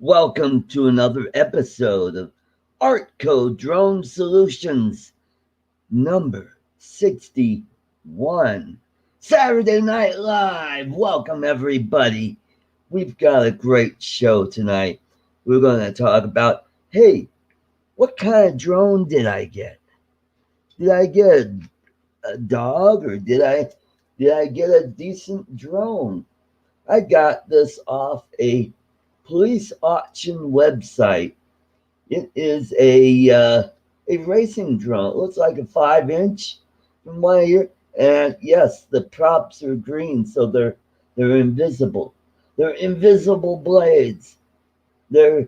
Welcome to another episode of Artco Drone Solutions, number 61. Saturday Night Live. Welcome, everybody. We've got a great show tonight. We're going to talk about, hey, what kind of drone did I get? Did I get a dog or did I get a decent drone? I got this off a police auction website. It is a racing drone. It looks like a 5-inch from what I hear. And yes, the props are green, so they're invisible. They're invisible blades. They're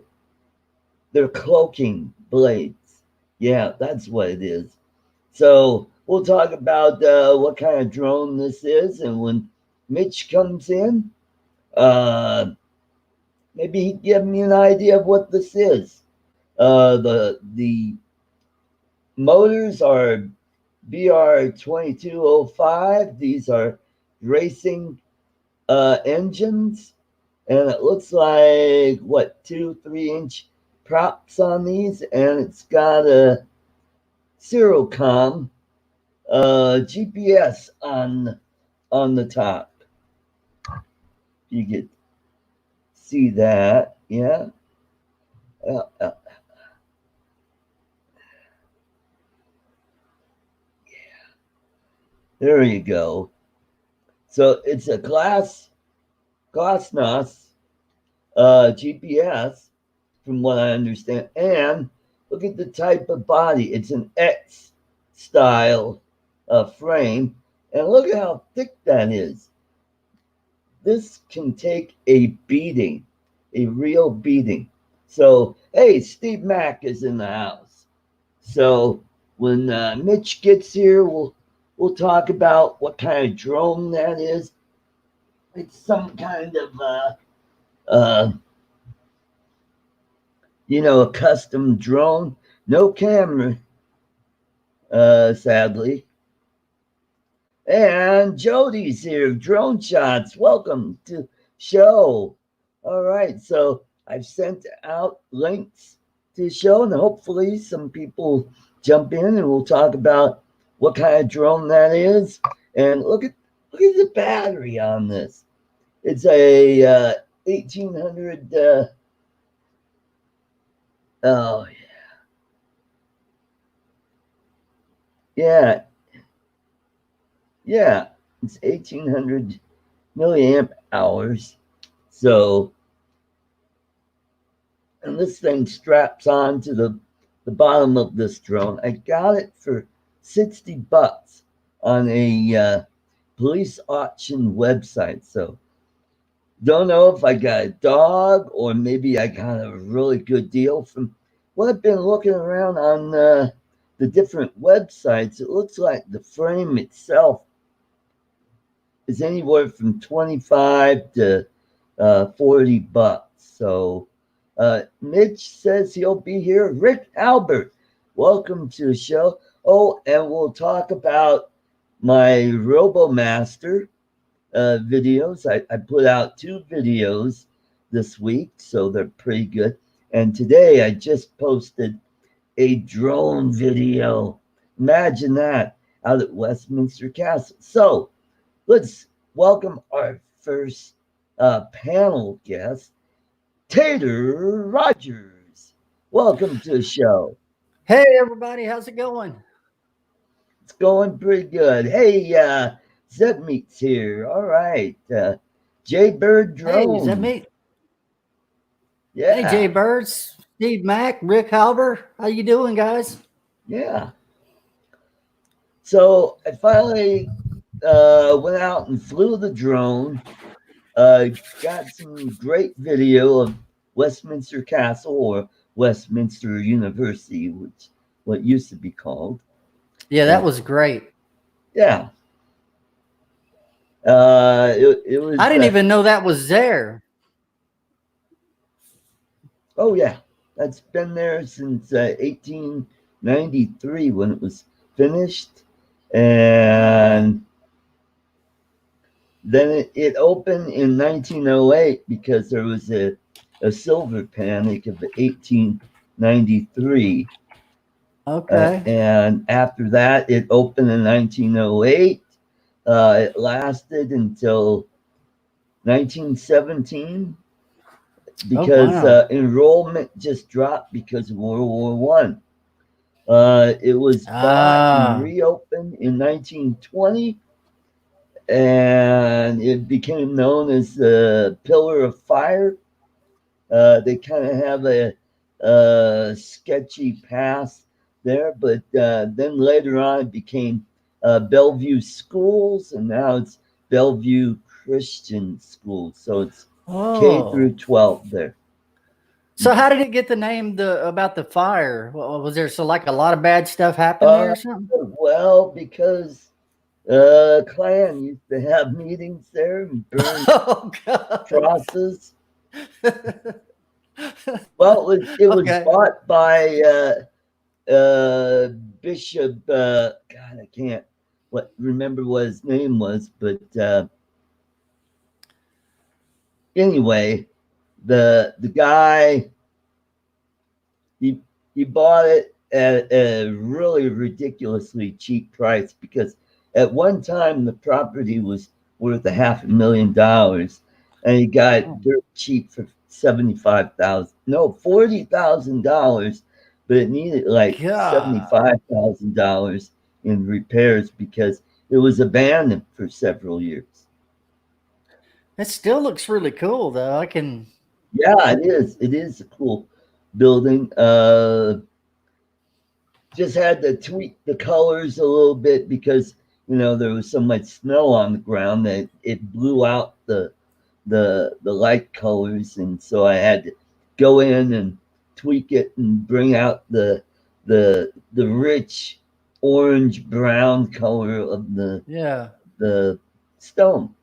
cloaking blades. Yeah, that's what it is. So we'll talk about what kind of drone this is, and when Mitch comes in, uh, maybe he give me an idea of what this is. The motors are BR2205. These are racing engines, and it looks like what 2-3 inch props on these, and it's got a Serocom GPS on the top. You could see that, yeah. Uh, uh, there you go. So it's a GLONASS GPS, from what I understand. And look at the type of body. It's an X style frame. And look at how thick that is. This can take a beating, a real beating. So, hey, Steve Mack is in the house. So when Mitch gets here, we'll talk about what kind of drone that is. It's some kind of uh, a custom drone. No camera, sadly. And Jody's here, Drone Shots. Welcome to show. All right, so I've sent out links to the show, and hopefully some people jump in, and we'll talk about what kind of drone that is. And look at the battery on this. It's a 1800. Oh yeah, yeah. It's 1800 milliamp hours. So, and this thing straps on to the bottom of this drone. I got it for $60 on a police auction website. So don't know if I got a dog or maybe I got a really good deal. From what I've been looking around on the different websites, it looks like the frame itself is anywhere from 25 to $40. So Mitch says he'll be here. Rick Albert, welcome to the show. Oh, and we'll talk about my Robomaster videos. I put out 2 videos this week, so they're pretty good. And today I just posted a drone video. Imagine that, out at Westminster Castle. So let's welcome our first panel guest, Tater Rogers. Welcome to the show. Hey everybody, how's it going? It's going pretty good. Hey, Zeb Meets here. All right. Jaybird Hey, is that Drone. me? Yeah. Hey, Jay Birds, Steve Mack, Rick Halber. How you doing, guys? Yeah. So I finally went out and flew the drone. Got some great video of Westminster Castle, or Westminster University, which what used to be called. Yeah, that was great. Yeah. It was. I didn't even know that was there. Oh yeah, that's been there since 1893 when it was finished, and then it opened in 1908 because there was a a silver panic of 1893. Okay. And after that, it opened in 1908. It lasted until 1917 Oh because wow. enrollment just dropped because of World War One. It was bought and Ah. reopened in 1920, and it became known as the Pillar of Fire. They kind of have a sketchy past there, but then later on it became Bellevue Schools, and now it's Bellevue Christian Schools. So it's K Oh. through 12 there. So how did it get the name about the fire? Was there like a lot of bad stuff happened there Uh, or something? well, because Klan used to have meetings there and burn Oh God. crosses. Well, it was Okay. bought by Bishop. God, I can't remember what his name was, but anyway, the guy he he bought it at a really ridiculously cheap price because at one time the property was worth $500,000, and he got it Oh, dirt cheap for 75,000, no, $40,000, but it needed like God. $75,000 in repairs because it was abandoned for several years. It still looks really cool though. I can. Yeah, it is. It is a cool building. Just had to tweak the colors a little bit because there was so much snow on the ground that it blew out the light colors, and so I had to go in and tweak it and bring out the rich orange brown color of Yeah. the stone.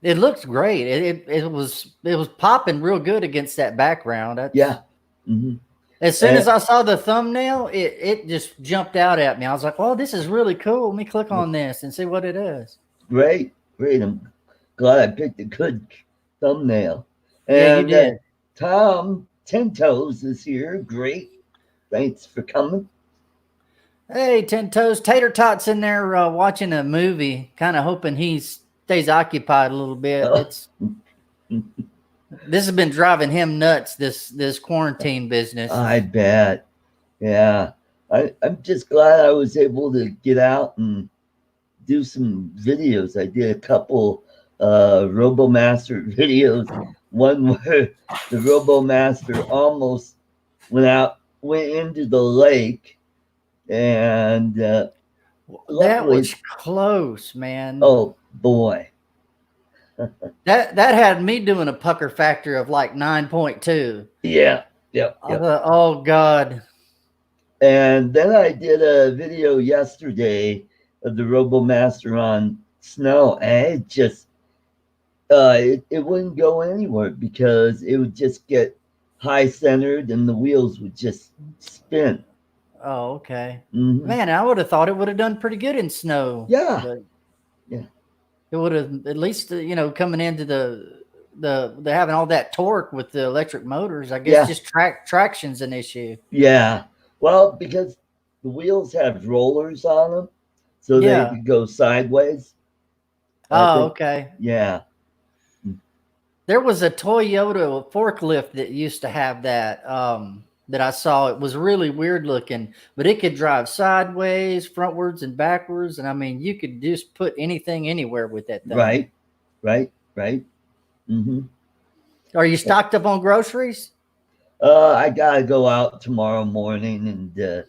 It looks great. It was popping real good against that background. That's Yeah. Hmm. as soon as I saw the thumbnail, it just jumped out at me. I was like, "Oh, this is really cool. Let me click on this and see what it is." Great, great. I'm glad I picked a good thumbnail. Yeah, you And did. Tom Ten Toes is here. Great. Thanks for coming. Hey, Ten Toes, Tater Tot's in there watching a movie, kind of hoping he stays occupied a little bit. Oh, It's This has been driving him nuts. This quarantine business. I bet. Yeah. I'm just glad I was able to get out and do some videos. I did a couple Robomaster videos. One where the Robomaster almost went into the lake, and That luckily, was close, man. oh boy, That had me doing a pucker factor of like 9.2. yeah, yep, I yep. thought, oh God. And then I did a video yesterday of the Robomaster on snow, and it just it wouldn't go anywhere because it would just get high centered and the wheels would just spin. Oh, okay. Hmm. Man, I would have thought it would have done pretty good in snow, Yeah, but yeah, it would have at least coming into the having all that torque with the electric motors. I guess yeah, just traction's an issue. yeah. Well, because the wheels have rollers on them, so they Yeah. could go sideways. I Oh, think, okay. yeah. There was a Toyota forklift that used to have that I saw. It was really weird looking, but it could drive sideways, frontwards, and backwards. And I mean, you could just put anything anywhere with that thing. Right, right, right. Hmm. Are you stocked up on groceries? I gotta go out tomorrow morning and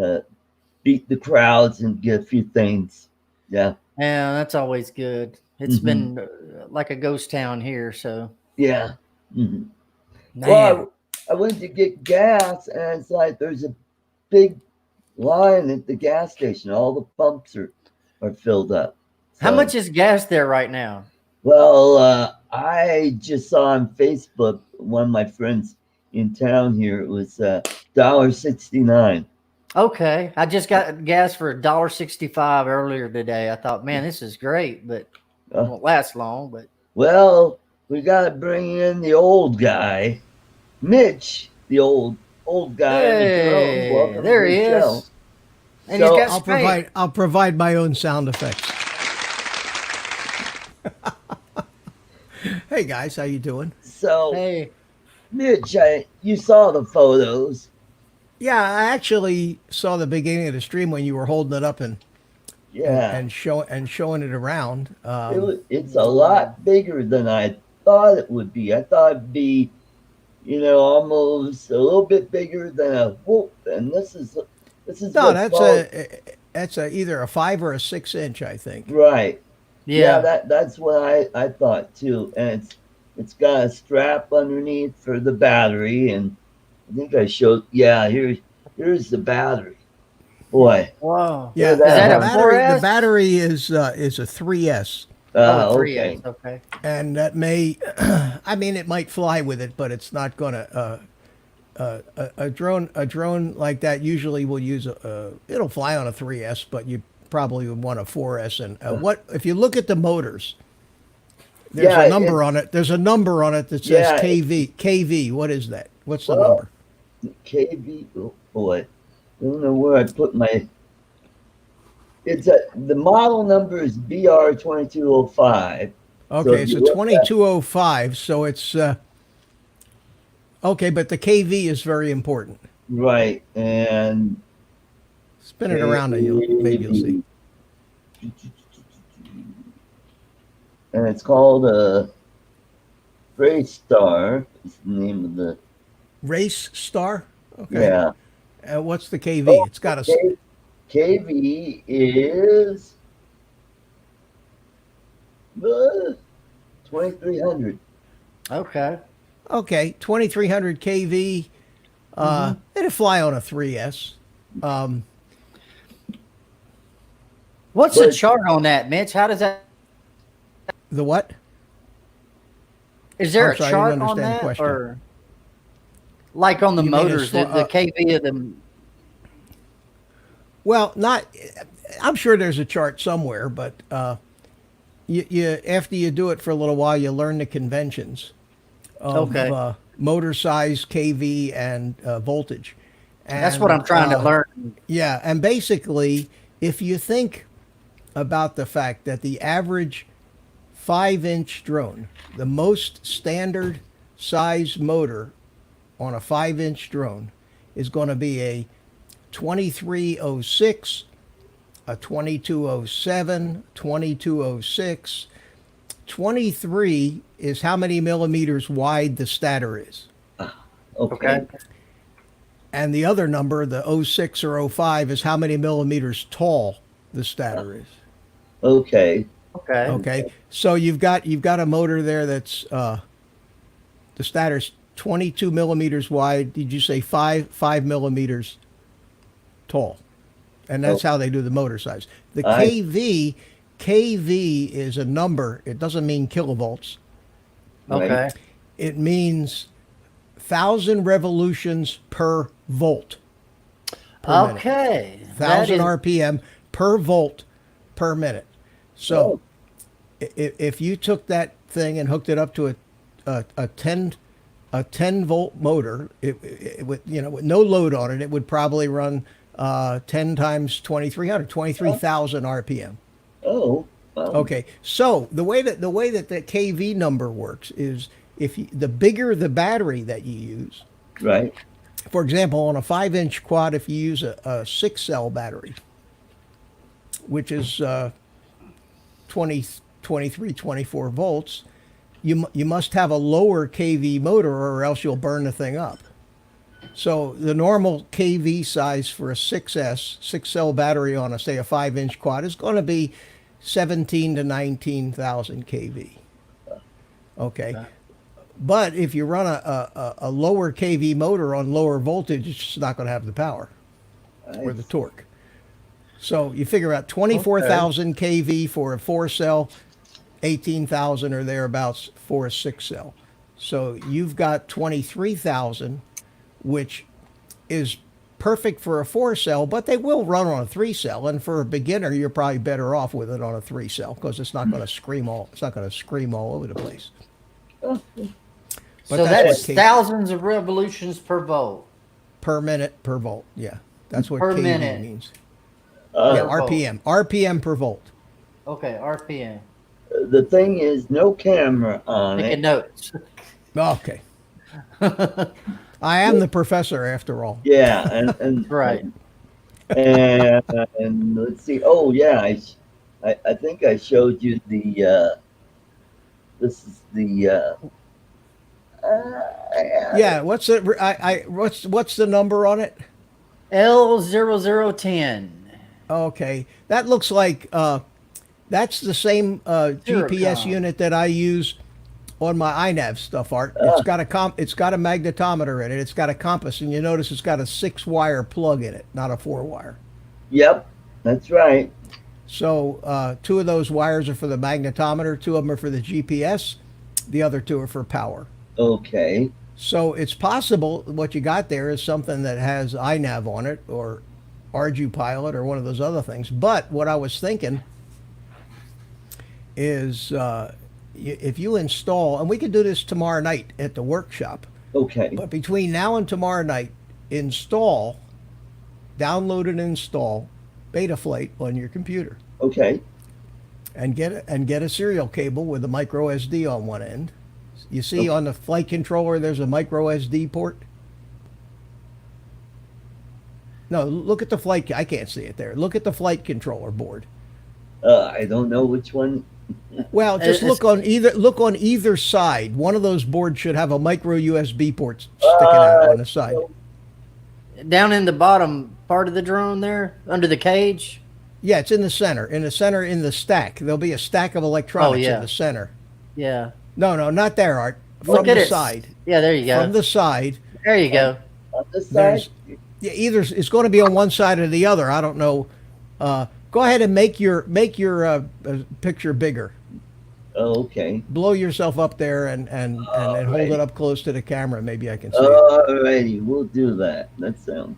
uh, beat the crowds and get a few things. Yeah. Yeah, that's always good. It's Hmm. been like a ghost town here. So, Yeah. Hmm. man, Well, I went to get gas, and it's like there's a big line at the gas station. All the pumps are filled up. how much So, is gas there right now? well, I just saw on Facebook one of my friends in town here. It was $1.69. Okay, I just got gas for $1.65 earlier today. I thought, man, this is great, but it Uh, won't last long. But well, we got to bring in the old guy. Mitch, the old guy in the drone. Hey, Welcome to there the he show. is. And he's So got I'll Spank. provide my own sound effects. Hey guys, how you doing? so Hey. Mitch, you saw the photos. Yeah, I actually saw the beginning of the stream when you were holding it up Yeah, and showing it around. it's a lot bigger than I thought it would be. I thought it'd be, almost a little bit bigger than a whoop. And this is No, what's called that's either a 5 or a 6 inch, I think. right. Yeah, Yeah. that's what I thought too. And it's got a strap underneath for the battery, and I think I showed. Yeah, here's the battery. Boy, Whoa. look Yeah, at Is that that a one. the 4S? battery is a 3S, Oh, a Ah, 3S. okay. Okay. and that may, I mean, it might fly with it, but it's not gonna. A drone like that usually will use it'll fly on a 3S, but you probably would want a 4S. And what if you look at the motors? There's Yeah, a number on it. There's a number on it that says yeah. KV. KV. What is that? What's the Well, number? KV. Oh boy, I don't know where I put my. The model number is BR2205. So Okay, if so you look at 2205. So it's okay, but the KV is very important. right and Spin it around and you'll see. KV, and it's called a Gray Star. Is the name of the Race Star. Okay. yeah. What's the KV? Oh, It's got a KV is 2300. Okay. okay 2300 KV. It'll fly on a 3S. What's the But chart on that, Mitch? How does that? The what? Is there I'm a sorry, I didn't chart on understand the that, question. or like on the You mean as motors, far- the KV of them? Well, not. I'm sure there's a chart somewhere, but you after you do it for a little while, you learn the conventions of Okay. motor size, KV, and voltage. That's what I'm trying to learn. Yeah, and basically, if you think about the fact that the average 5-inch drone, the most standard size motor on a 5-inch drone, is going to be a 2306, a 2207, 2206. 23 is how many millimeters wide the stator is. Okay. Okay. And the other number, the '06 or '05, is how many millimeters tall the stator is. Okay. Okay. Okay, so you've got a motor there that's the stator's 22 millimeters wide. Did you say 5 millimeters tall? And that's Oh, how they do the motor size. The I KV is a number. It doesn't mean kilovolts. right. Okay. It means 1,000 revolutions per volt per minute. Okay. That 1,000 is RPM per volt per minute. So Oh, if you took that thing and hooked it up to a 10 volt motor, it would, with no load on it, it would probably run 10 times 2300, 23,000 RPM. oh, wow. Okay, so the way that the KV number works is the bigger the battery that you use. Right. For example, on a 5-inch quad, if you use a 6-cell battery, which is 20, 23, 24 volts, you must have a lower KV motor or else you'll burn the thing up. So the normal KV size for a 6-cell battery on say a 5-inch quad is going to be 17 to 19,000 KV. Okay. But if you run a lower KV motor on lower voltage, it's just not going to have the power or the torque. So you figure out 24,000 KV for a 4-cell, 18,000 or thereabouts for a 6-cell. So you've got 23,000, which is perfect for a 4-cell, but they will run on a 3-cell. And for a beginner, you're probably better off with it on a 3-cell because it's not going to scream all over the place. But So that's that's what thousands of revolutions per volt. per minute per volt. Yeah, that's what Per kV minute. means. Yeah, Uh, Per volt. RPM per volt. Okay, RPM. the thing is, no camera on Taking it. notes. Okay, I am the professor after all. Yeah, Right. and let's see. Oh yeah, I think I showed you the. This is the. Yeah, what's the what's the number on it? L0010. Okay, that looks like that's the same GPS Zerocom. unit that I use on my iNav stuff, Art. It's got a magnetometer in it. It's got a compass, and you notice it's got a 6-wire plug in it, not a 4-wire. Yep, that's right. So 2 of those wires are for the magnetometer, 2 of them are for the GPS, the other 2 are for power. Okay. So it's possible what you got there is something that has iNav on it or ArduPilot or one of those other things. But what I was thinking is if you install, and we could do this tomorrow night at the workshop, Okay. but between now and tomorrow night, download and install Betaflight on your computer Okay. and get a serial cable with a micro SD on one end. You see on the flight controller there's a micro SD port? No, look at the flight. I can't see it there. Look at the flight controller board. I don't know which one. Well, just It's- look on either side. One of those boards should have a micro USB port sticking out on the side. Down in the bottom part of the drone there, under the cage. Yeah, it's in the center. In the stack. There'll be a stack of electronics in the center. Yeah. No, not there, Art. From Look at the it. side. Yeah, there you go. From the side. There you go. On this side? There's yeah, either it's going to be on one side or the other. I don't know. Go ahead and make your picture bigger. Oh, okay. Blow yourself up there and hold it up close to the camera. Maybe I can see it. Alrighty, we'll do that. That sounds.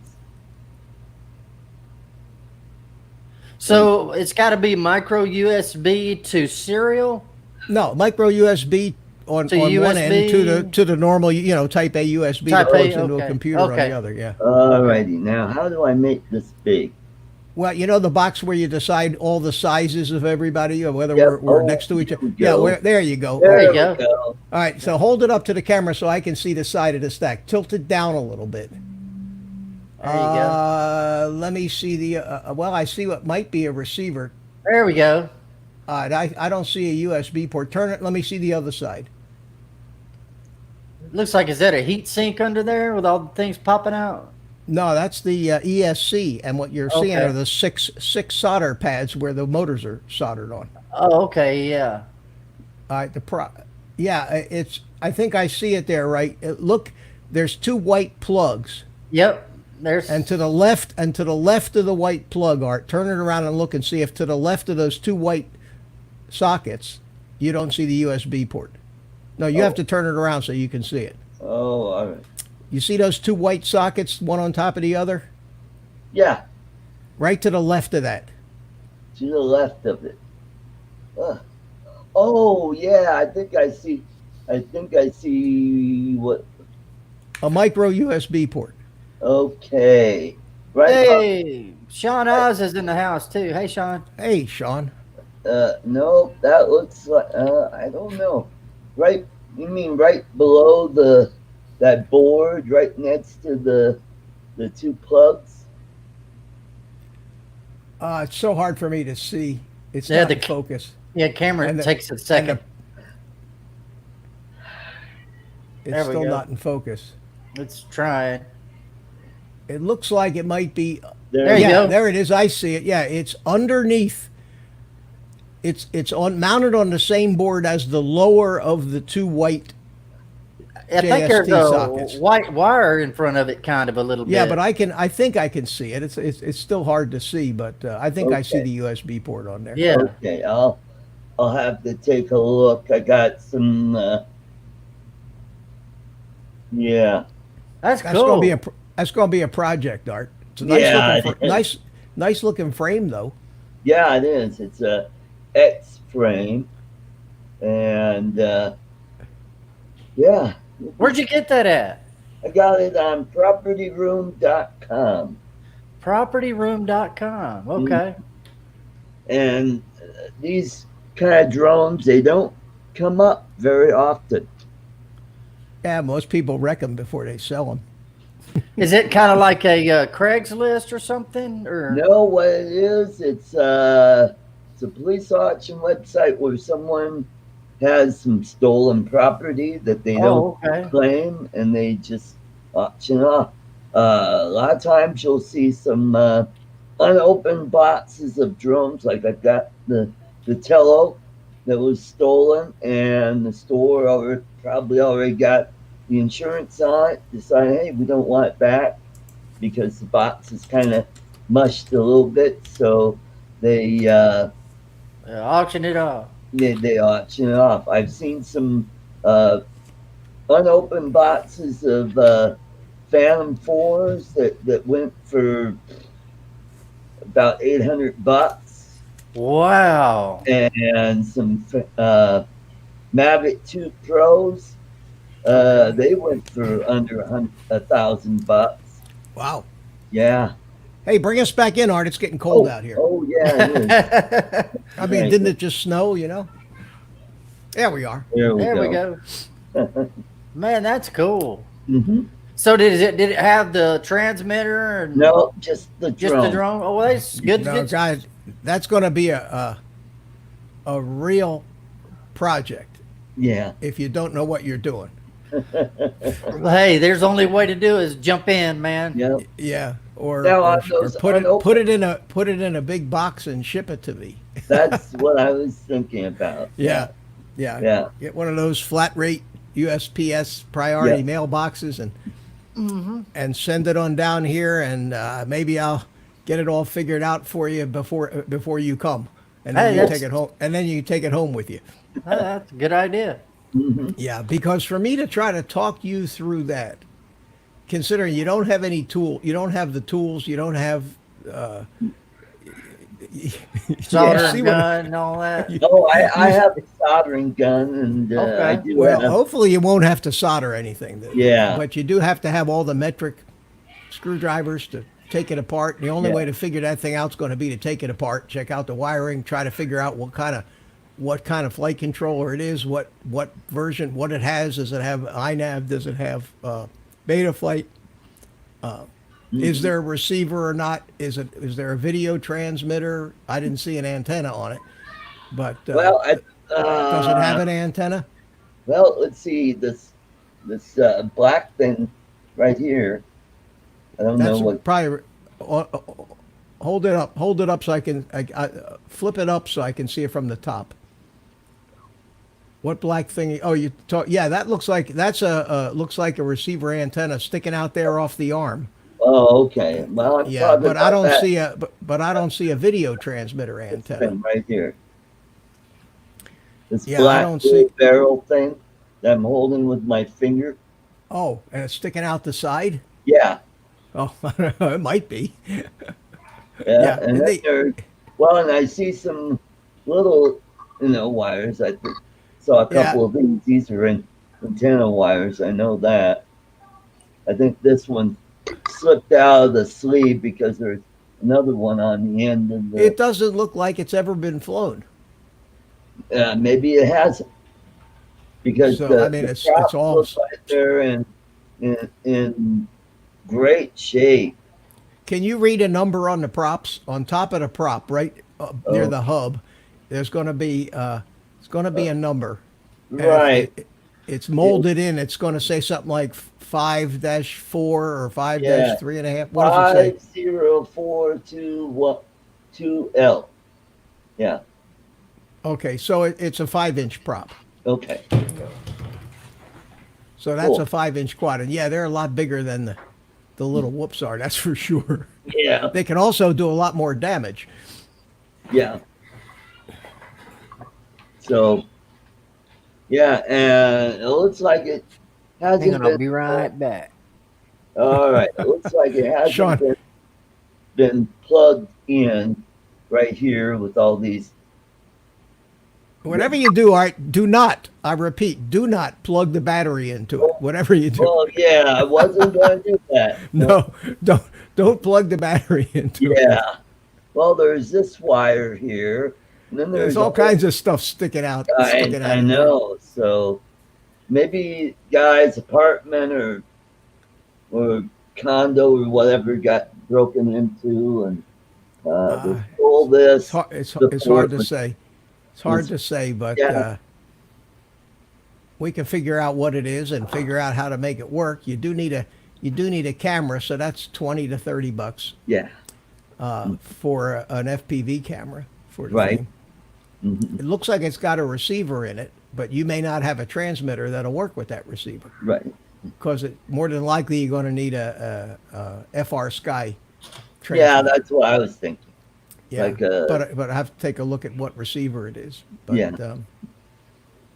So it's got to be micro USB to serial. No, micro USB on To one USB? end to the normal Type A USB Type that A, plugs into a okay. computer on Okay. the other. Yeah. Alrighty, now how do I make this big? Well, you know the box where you decide all the sizes of everybody, or whether Yep. we're Oh, next to each there other. we Yeah, go. there you go. There you we go. All right, so hold it up to the camera so I can see the side of the stack. Tilt it down a little bit. There you go. Let me see the. Well, I see what might be a receiver. There we go. I don't see a USB port. Turn it. Let me see the other side. Looks like, is that a heat sink under there with all the things popping out? No, that's the ESC, and what you're seeing Okay. are the six solder pads where the motors are soldered on. Oh, okay, yeah. All right, yeah, it's. I think I see it there, right? Look, there's 2 white plugs, Yep. There's and to the left of the white plug, Art, turn it around and look and see if to the left of those 2 white sockets, you don't see the USB port. No, you have to turn it around so you can see it. Oh, alright. You see those 2 white sockets, one on top of the other? Yeah, Right to the left of that. to the left of it. Oh, yeah, I think I see what. A micro USB port. Okay. Right. Hey, Sean Oz is in the house too. Hey, Sean. Hey, Sean. No, that looks like, I don't know. Right, you mean right below that board, right next to the 2 plugs? It's so hard for me to see. It's Yeah, not the in focus. Yeah, camera And the- takes a second. It's There we still go. not in focus. Let's try. It looks like it might be. There you yeah, go. there it is. I see it. Yeah, it's underneath. It's mounted on the same board as the lower of the 2 white. I think there's JST a sockets. white wire in front of it, kind of a little Yeah, bit. but I think I can see it. It's still hard to see, but I think I see Okay. the USB port on there. Yeah. Okay, I'll have to take a look. I got some. Yeah. That's That's cool. gonna be a project, Art. It's a nice Yeah, looking it is. nice looking frame though. Yeah, it is. It's a X frame, and yeah, Where'd you get that at? I got it on propertyroom.com. Propertyroom.com. Mm. Okay. And these kind of drones, they don't come up very often. Yeah, most people wreck them before they sell them. Is it kind of like a Craigslist or something? Or No, what it is, it's a police auction website where someone has some stolen property that they don't okay. claim, and they just auction off. A lot of times you'll see some unopened boxes of drones, like I've got the Tello that was stolen, and the store probably already got the insurance on it, decided, hey, we don't want it back because the box is kind of mushed a little bit, so they Auction it off. they auction it off. I've seen some uh, unopened boxes of Phantom Fours that went for about $800, Wow. and some Mavic 2 Pros. They went for under $1,000. Wow. Yeah. Hey, bring us back in, Art. It's getting cold out here. Oh yeah, it is. I mean, Right. didn't it just snow, you know? There we are. There There we go. go. Man, that's cool. Hmm. So did it have the transmitter and No, just the just drone. the drone? Oh, well, that's good. No, good. guys, that's going to be a real project Yeah. if you don't know what you're doing. Hey, there's only way to do is jump in, man. Yeah. Yeah, or, Now, or, on or those put it unopened- put it in a big box and ship it to me. That's what I was thinking about. Yeah. Yeah. Get one of those flat rate USPS priority mailboxes and send it on down here, and maybe I'll get it all figured out for you before you come, and then Hey, you that's- take it home, and then you take it home with you. That's a good idea. Hmm. Yeah, because for me to try to talk you through that, considering you don't have any tool, you don't have the tools, you don't have. Solder see and what- gun and all that. Oh, I have a soldering gun, and I Okay. do Well, have. hopefully you won't have to solder anything. Yeah. But you do have to have all the metric screwdrivers to take it apart. The only Yeah. way to figure that thing out is going to be to take it apart, check out the wiring, try to figure out what kind of flight controller it is, what version, what it has. Does it have iNav? Does it have Beta Flight? Is there a receiver or not? Is there a video transmitter? I didn't see an antenna on it, but Well, does it have an antenna? Well, let's see this black thing right here. I don't That's know what. probably. Hold it up so I can flip it up so I can see it from the top. What black thing? Oh, you talk. Yeah, that looks like looks like a receiver antenna sticking out there off the arm. Oh, okay. Well, I'm Yeah, talking but I about don't that see I don't see a video transmitter antenna. thing right here. This Yeah, I black don't see- little barrel thing that I'm holding with my finger. Oh, and it's sticking out the side. Yeah. Oh, it might be. Yeah, Yeah, and then and I see some little, wires. I saw a couple of these. These are antenna wires. I know that. I think this one slipped out of the sleeve because there's another one on the end of the. It doesn't look like it's ever been flown. Maybe it hasn't, because So, the, I mean, the it's props all- look like they're in great shape. Can you read a number on the props on top of the prop, right near Oh. the hub? There's going to be a number. And if Right. it's molded in. It's going to say something like 5-4 or 5-3.5. What does it say? 50421 Yeah. Okay, so it's a 5-inch prop. Okay. So that's Cool. a 5-inch quad, and yeah, they're a lot bigger than the little whoops are. That's for sure. Yeah. They can also do a lot more damage. Yeah. So, yeah, and it looks like it hasn't Hang on, I'll been. be right back. All right. It looks like it hasn't Sean. been plugged in right here with all these Whatever you do, Art, do not, I repeat, do not plug the battery into it. Whatever you do. Well, yeah, I wasn't going to do that. No, don't plug the battery into it. Yeah. Well, there's this wire here, and then There's all kinds of stuff sticking out. I of there. know. So maybe guy's apartment or condo or whatever got broken into, and they stole this. It's hard to say. It's hard to say, but Yeah. we can figure out what it is and figure out how to make it work. You do need a camera, so that's $20 to $30 Yeah. for an FPV camera for the Right. thing. Mhm. It looks like it's got a receiver in it, but you may not have a transmitter that'll work with that receiver Right. because more than likely you're going to need a FR Sky transmitter. Yeah, that's what I was thinking. Yeah, like but I have to take a look at what receiver it is. But, Yeah.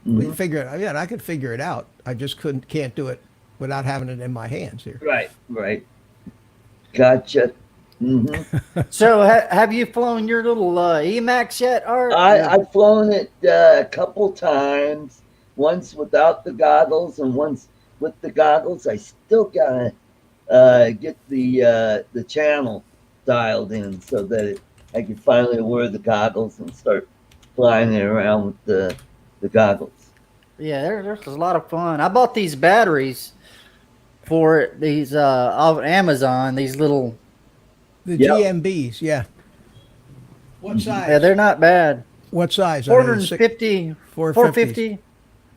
we Mhm. figure it. Yeah, I could figure it out. I just can't do it without having it in my hands here. Right. Right. Gotcha. Hmm. So have you flown your little Emacs yet, Art? I've flown it a couple times. Once without the goggles, and once with the goggles. I still gotta get the channel dialed in so that I can finally wear the goggles and start flying it around with the goggles. Yeah, there's a lot of fun. I bought these batteries for these off Amazon. These little, The Yep. GMBs, yeah. What size? yeah, they're not bad. What size? Are they 450, 450s? 450.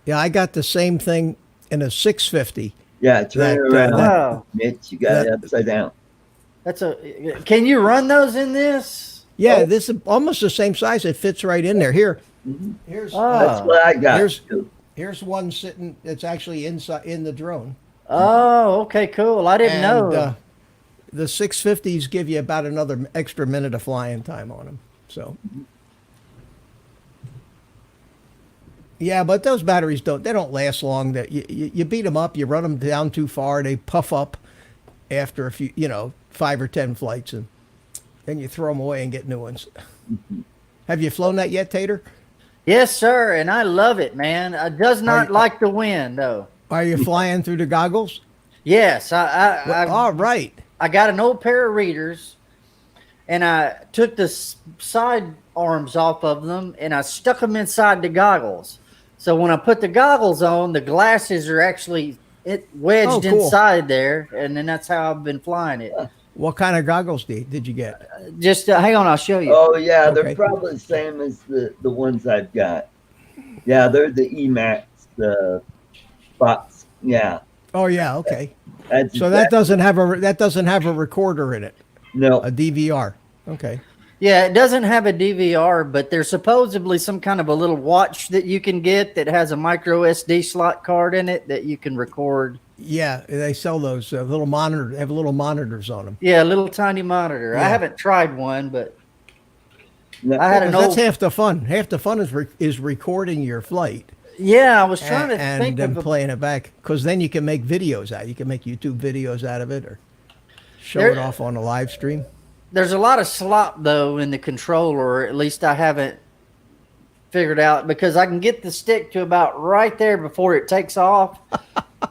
Yeah, I got the same thing in a 650. Yeah, turn it around. Wow. Mitch, you got it upside down. Can you run those in this? Yeah, Oh. this is almost the same size. It fits right in there. Here, Mhm. here's Oh. That's what I got. Here's- too. here's one sitting. It's actually inside in the drone. Oh, okay, cool. I didn't know. The 650s give you about another extra minute of flying time on them. So, yeah, but those batteries don't last long. That you beat them up, you run them down too far, they puff up after a few, 5 or 10 flights, and then you throw them away and get new ones. Have you flown that yet, Tater? Yes, sir, and I love it, man. It does not like the wind, though. Are you flying through the goggles? Yes, All right. I got an old pair of readers, and I took the side arms off of them, and I stuck them inside the goggles. So when I put the goggles on, the glasses are actually wedged cool. inside there, and then that's how I've been flying it. What kind of goggles did you get? Just hang on, I'll show you. Oh yeah, Okay. they're probably the same as the ones I've got. Yeah, they're the Emacs, the box. Yeah. Oh yeah, okay. That's So that doesn't have a recorder in it, no. a DVR. Okay. Yeah, it doesn't have a DVR, but there's supposedly some kind of a little watch that you can get that has a micro SD slot card in it that you can record. Yeah, they sell those little monitor. They have little monitors on them. Yeah, a little tiny monitor. I Yeah. haven't tried one, but No. I had an That's old. half the fun. Half the fun is recording your flight Yeah, I was trying to and think then of. playing it back, because then you can make videos out. You can make YouTube videos out of it or show There- it off on a live stream. There's a lot of slop though in the controller, or at least I haven't figured out, because I can get the stick to about right there before it takes off.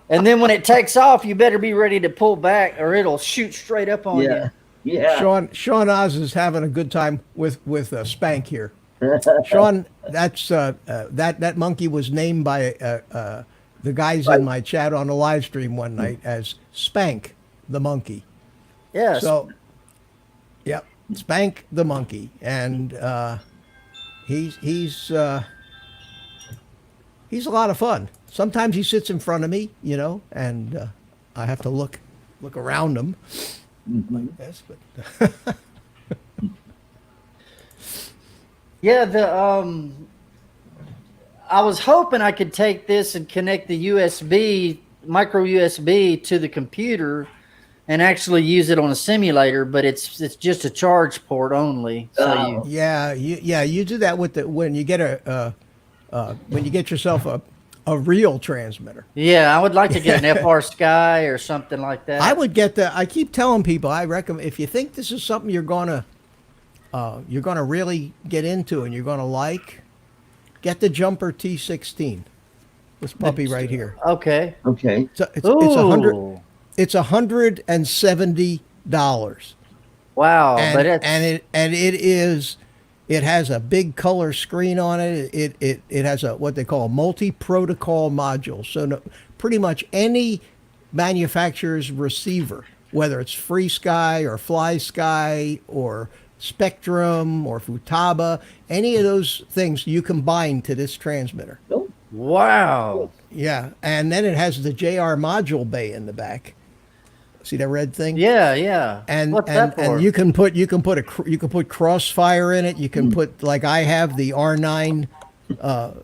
And then when it takes off, you better be ready to pull back or it'll shoot straight up on Yeah. Yeah. Sean Oz is having a good time with Spank here. Sean, that's that monkey was named by the guys in my chat on the live stream one night as Spank the monkey. you. Yes. So, yep, Spank the monkey, and he's a lot of fun. Sometimes he sits in front of me, and I have to look around him like this. But Yeah, I was hoping I could take this and connect the micro USB to the computer and actually use it on a simulator, but it's just a charge port only. So you do that with when you get when you get yourself a real transmitter. I would like to get an FR Sky or something like that. I would get I keep telling people, I recommend, if you think this is something you're gonna really get into and you're gonna like, Get the Jumper T16. This puppy right here. Okay. Okay. So it's Ooh. It's $170. Wow. But it has a big color screen on it. It has a what they call a multi-protocol module. So pretty much any manufacturer's receiver, whether it's Free Sky or Fly Sky or Spectrum or Futaba, any of those things you can bind to this transmitter. Oh, wow. Yeah, and then it has the JR module bay in the back. See that red thing? Yeah, yeah. And What's that for? and you can put Crossfire in it. You can put, like I have, the R9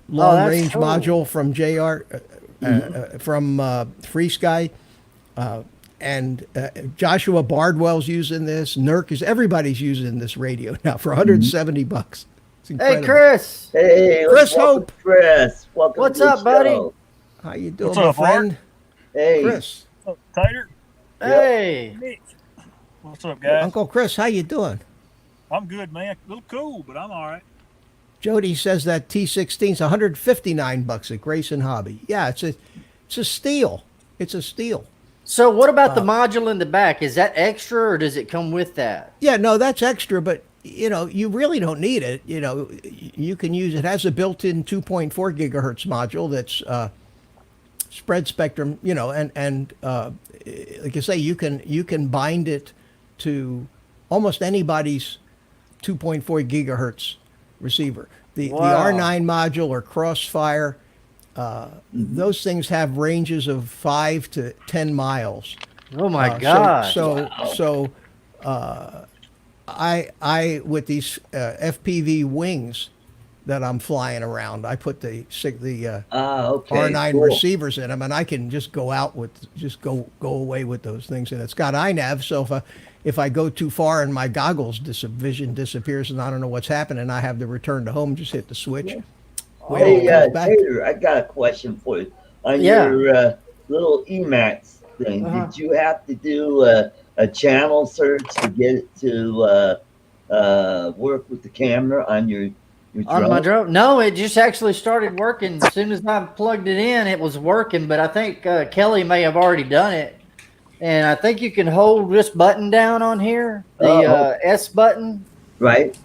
long range cool. module from JR from Free Sky, and Joshua Bardwell's using this. Everybody's using this radio now for $170. It's incredible. Hey, Chris. hey, Chris welcome, Hope. Chris, welcome. What's to the up, buddy? show. How you doing, What's my up, friend? Hey, Chris, Tater, Hey. Mitch. What's up, guys? Uncle Chris, how you doing? I'm good, man. A little cool, but I'm all right. Jody says that T16 is $159 at Grayson Hobby. Yeah, it's a steal. It's a steal. So what about the module in the back? Is that extra or does it come with that? Yeah, no, that's extra, but you really don't need it. You can use it. Has a built-in 2.4 gigahertz module that's spread spectrum. And like I say, you can bind it to almost anybody's 2.4 gigahertz receiver. The R9 module or Crossfire. Those things have ranges of 5 to 10 miles. Oh my God. So I with these FPV wings that I'm flying around, I put the okay, R9 cool. receivers in them, and I can just go away with those things. And it's got iNav, so if I go too far and my goggles vision disappears and I don't know what's happening, I have to return to home. Just hit the switch. Hey, it comes back. Tater, I got a question for you. On your little Emacs thing, did you have to do a channel search to get it to work with the camera on your drone? On my drone? No, it just actually started working. As soon as I plugged it in, it was working. But I think Kelly may have already done it. And I think you can hold this button down on here, the S button. Right.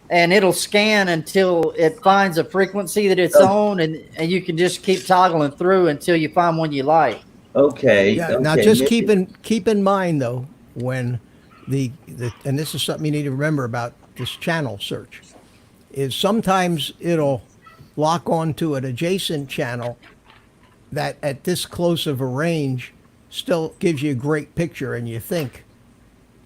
And it'll scan until it finds a frequency that it's on, and you can just keep toggling through until you find one you like. Okay. Yeah. Okay. Now, just keep in mind though, when and this is something you need to remember about this channel search, is sometimes it'll lock onto an adjacent channel that at this close of a range still gives you a great picture, and you think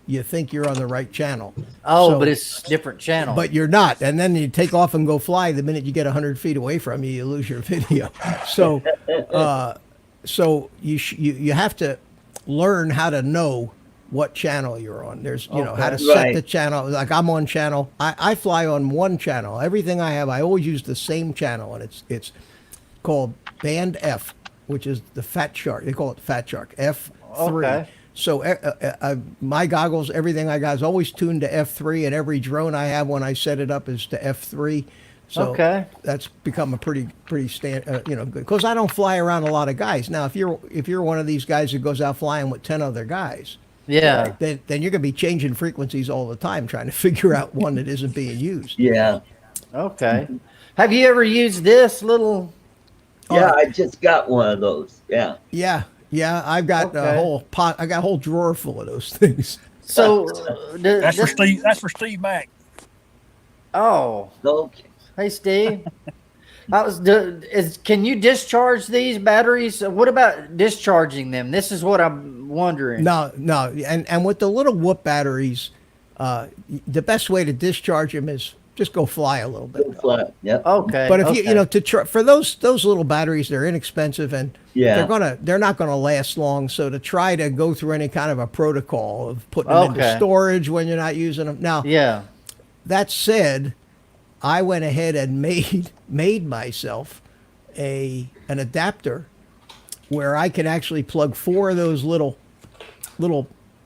you're on the right channel. Oh, but it's different channel. But you're not. And then you take off and go fly. The minute you get 100 feet away from you, you lose your video. So you have to learn how to know what channel you're on. There's, how to set the channel. Like I'm on channel. I fly on one channel. Everything I have, I always use the same channel. And it's called Band F, which is the Fat Shark. They call it Fat Shark, F3. Okay. So my goggles, everything I got is always tuned to F3, and every drone I have when I set it up is to F3. So that's become a pretty good, because I don't fly around a lot of guys. Now, if you're one of these guys who goes out flying with 10 other guys, yeah, then you're going to be changing frequencies all the time, trying to figure out one that isn't being used. Yeah. Okay. Have you ever used this little? Yeah, I just got one of those. Yeah. Yeah, I've got a whole pot. I got a whole drawer full of those things. So That's for Steve. That's for Steve Mack. Oh, Okay. hey Steve. Can you discharge these batteries? What about discharging them? This is what I'm wondering. No, and with the little whoop batteries, the best way to discharge them is just go fly a little bit. Flat. Yep. Okay. But if for those little batteries, they're inexpensive and they're not gonna last long. So to try to go through any kind of a protocol of putting them into storage when you're not using them. Now, that said, I went ahead and made myself an adapter where I can actually plug 4 of those little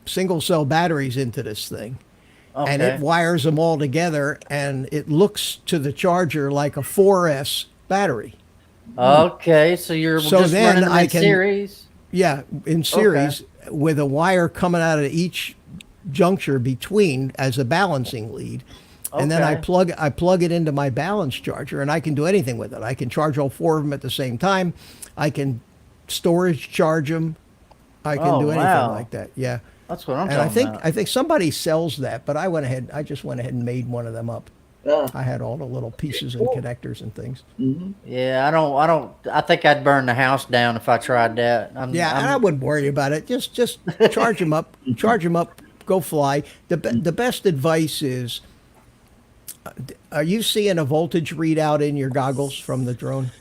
single cell batteries into this thing. And it wires them all together, and it looks to the charger like a 4S battery. Okay, so you're So just then running them I in can- series. Yeah, in series with a wire coming out of each juncture between as a balancing lead. And then I Okay. plug it into my balance charger, and I can do anything with it. I can charge all four of them at the same time. I can storage charge them. I can Oh, do anything wow. like that. Yeah. That's what I'm And I talking think about. I think somebody sells that, but I just went ahead and made one of them up. Ah, I had all the little pieces and cool. connectors and things. Mhm. Yeah, I think I'd burn the house down if I tried that. Yeah, and I wouldn't worry about it. Just charge them up, go fly. The best advice is, are you seeing a voltage readout in your goggles from the drone?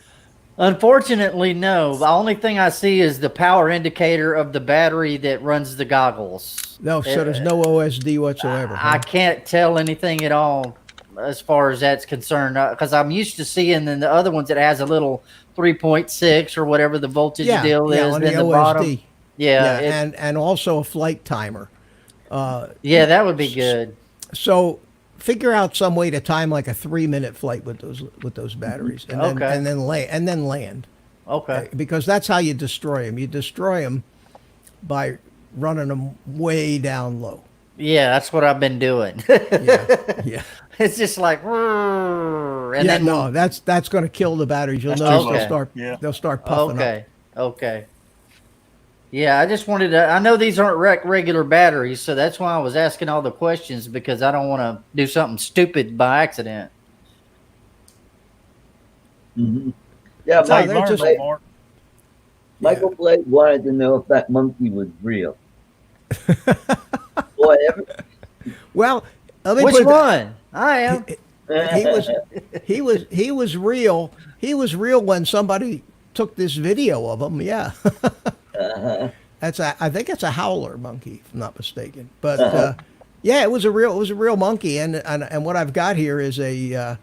Unfortunately, no. The only thing I see is the power indicator of the battery that runs the goggles. No, so there's no OSD whatsoever. I Huh? can't tell anything at all as far as that's concerned because I'm used to seeing in the other ones it has a little 3.6 or whatever the voltage deal is on in the the OSD. bottom. Yeah, and also a flight timer. yeah, that would be good. So figure out some way to time like a 3-minute flight with those batteries, and then Okay. and then land, Okay. because that's how you destroy them. You destroy them by running them way down low. Yeah, that's what I've been doing. Yeah. It's just like, and Yeah, then no, that's going to kill the batteries. You'll That's notice too low. Yeah. they'll start puffing up. okay, okay. Yeah, I just wanted to. I know these aren't regular batteries, so that's why I was asking all the questions because I don't want to do something stupid by accident. Mhm. Yeah, That's how you they're learn, just- though, Mark. Michael Blake wanted to know if that monkey was real. Boy, Well, let me Which put it one? I am. he was real. He was real when somebody took this video of him. Yeah. I think it's a howler monkey, if I'm not mistaken. But yeah, it was a real monkey, and what I've got here is a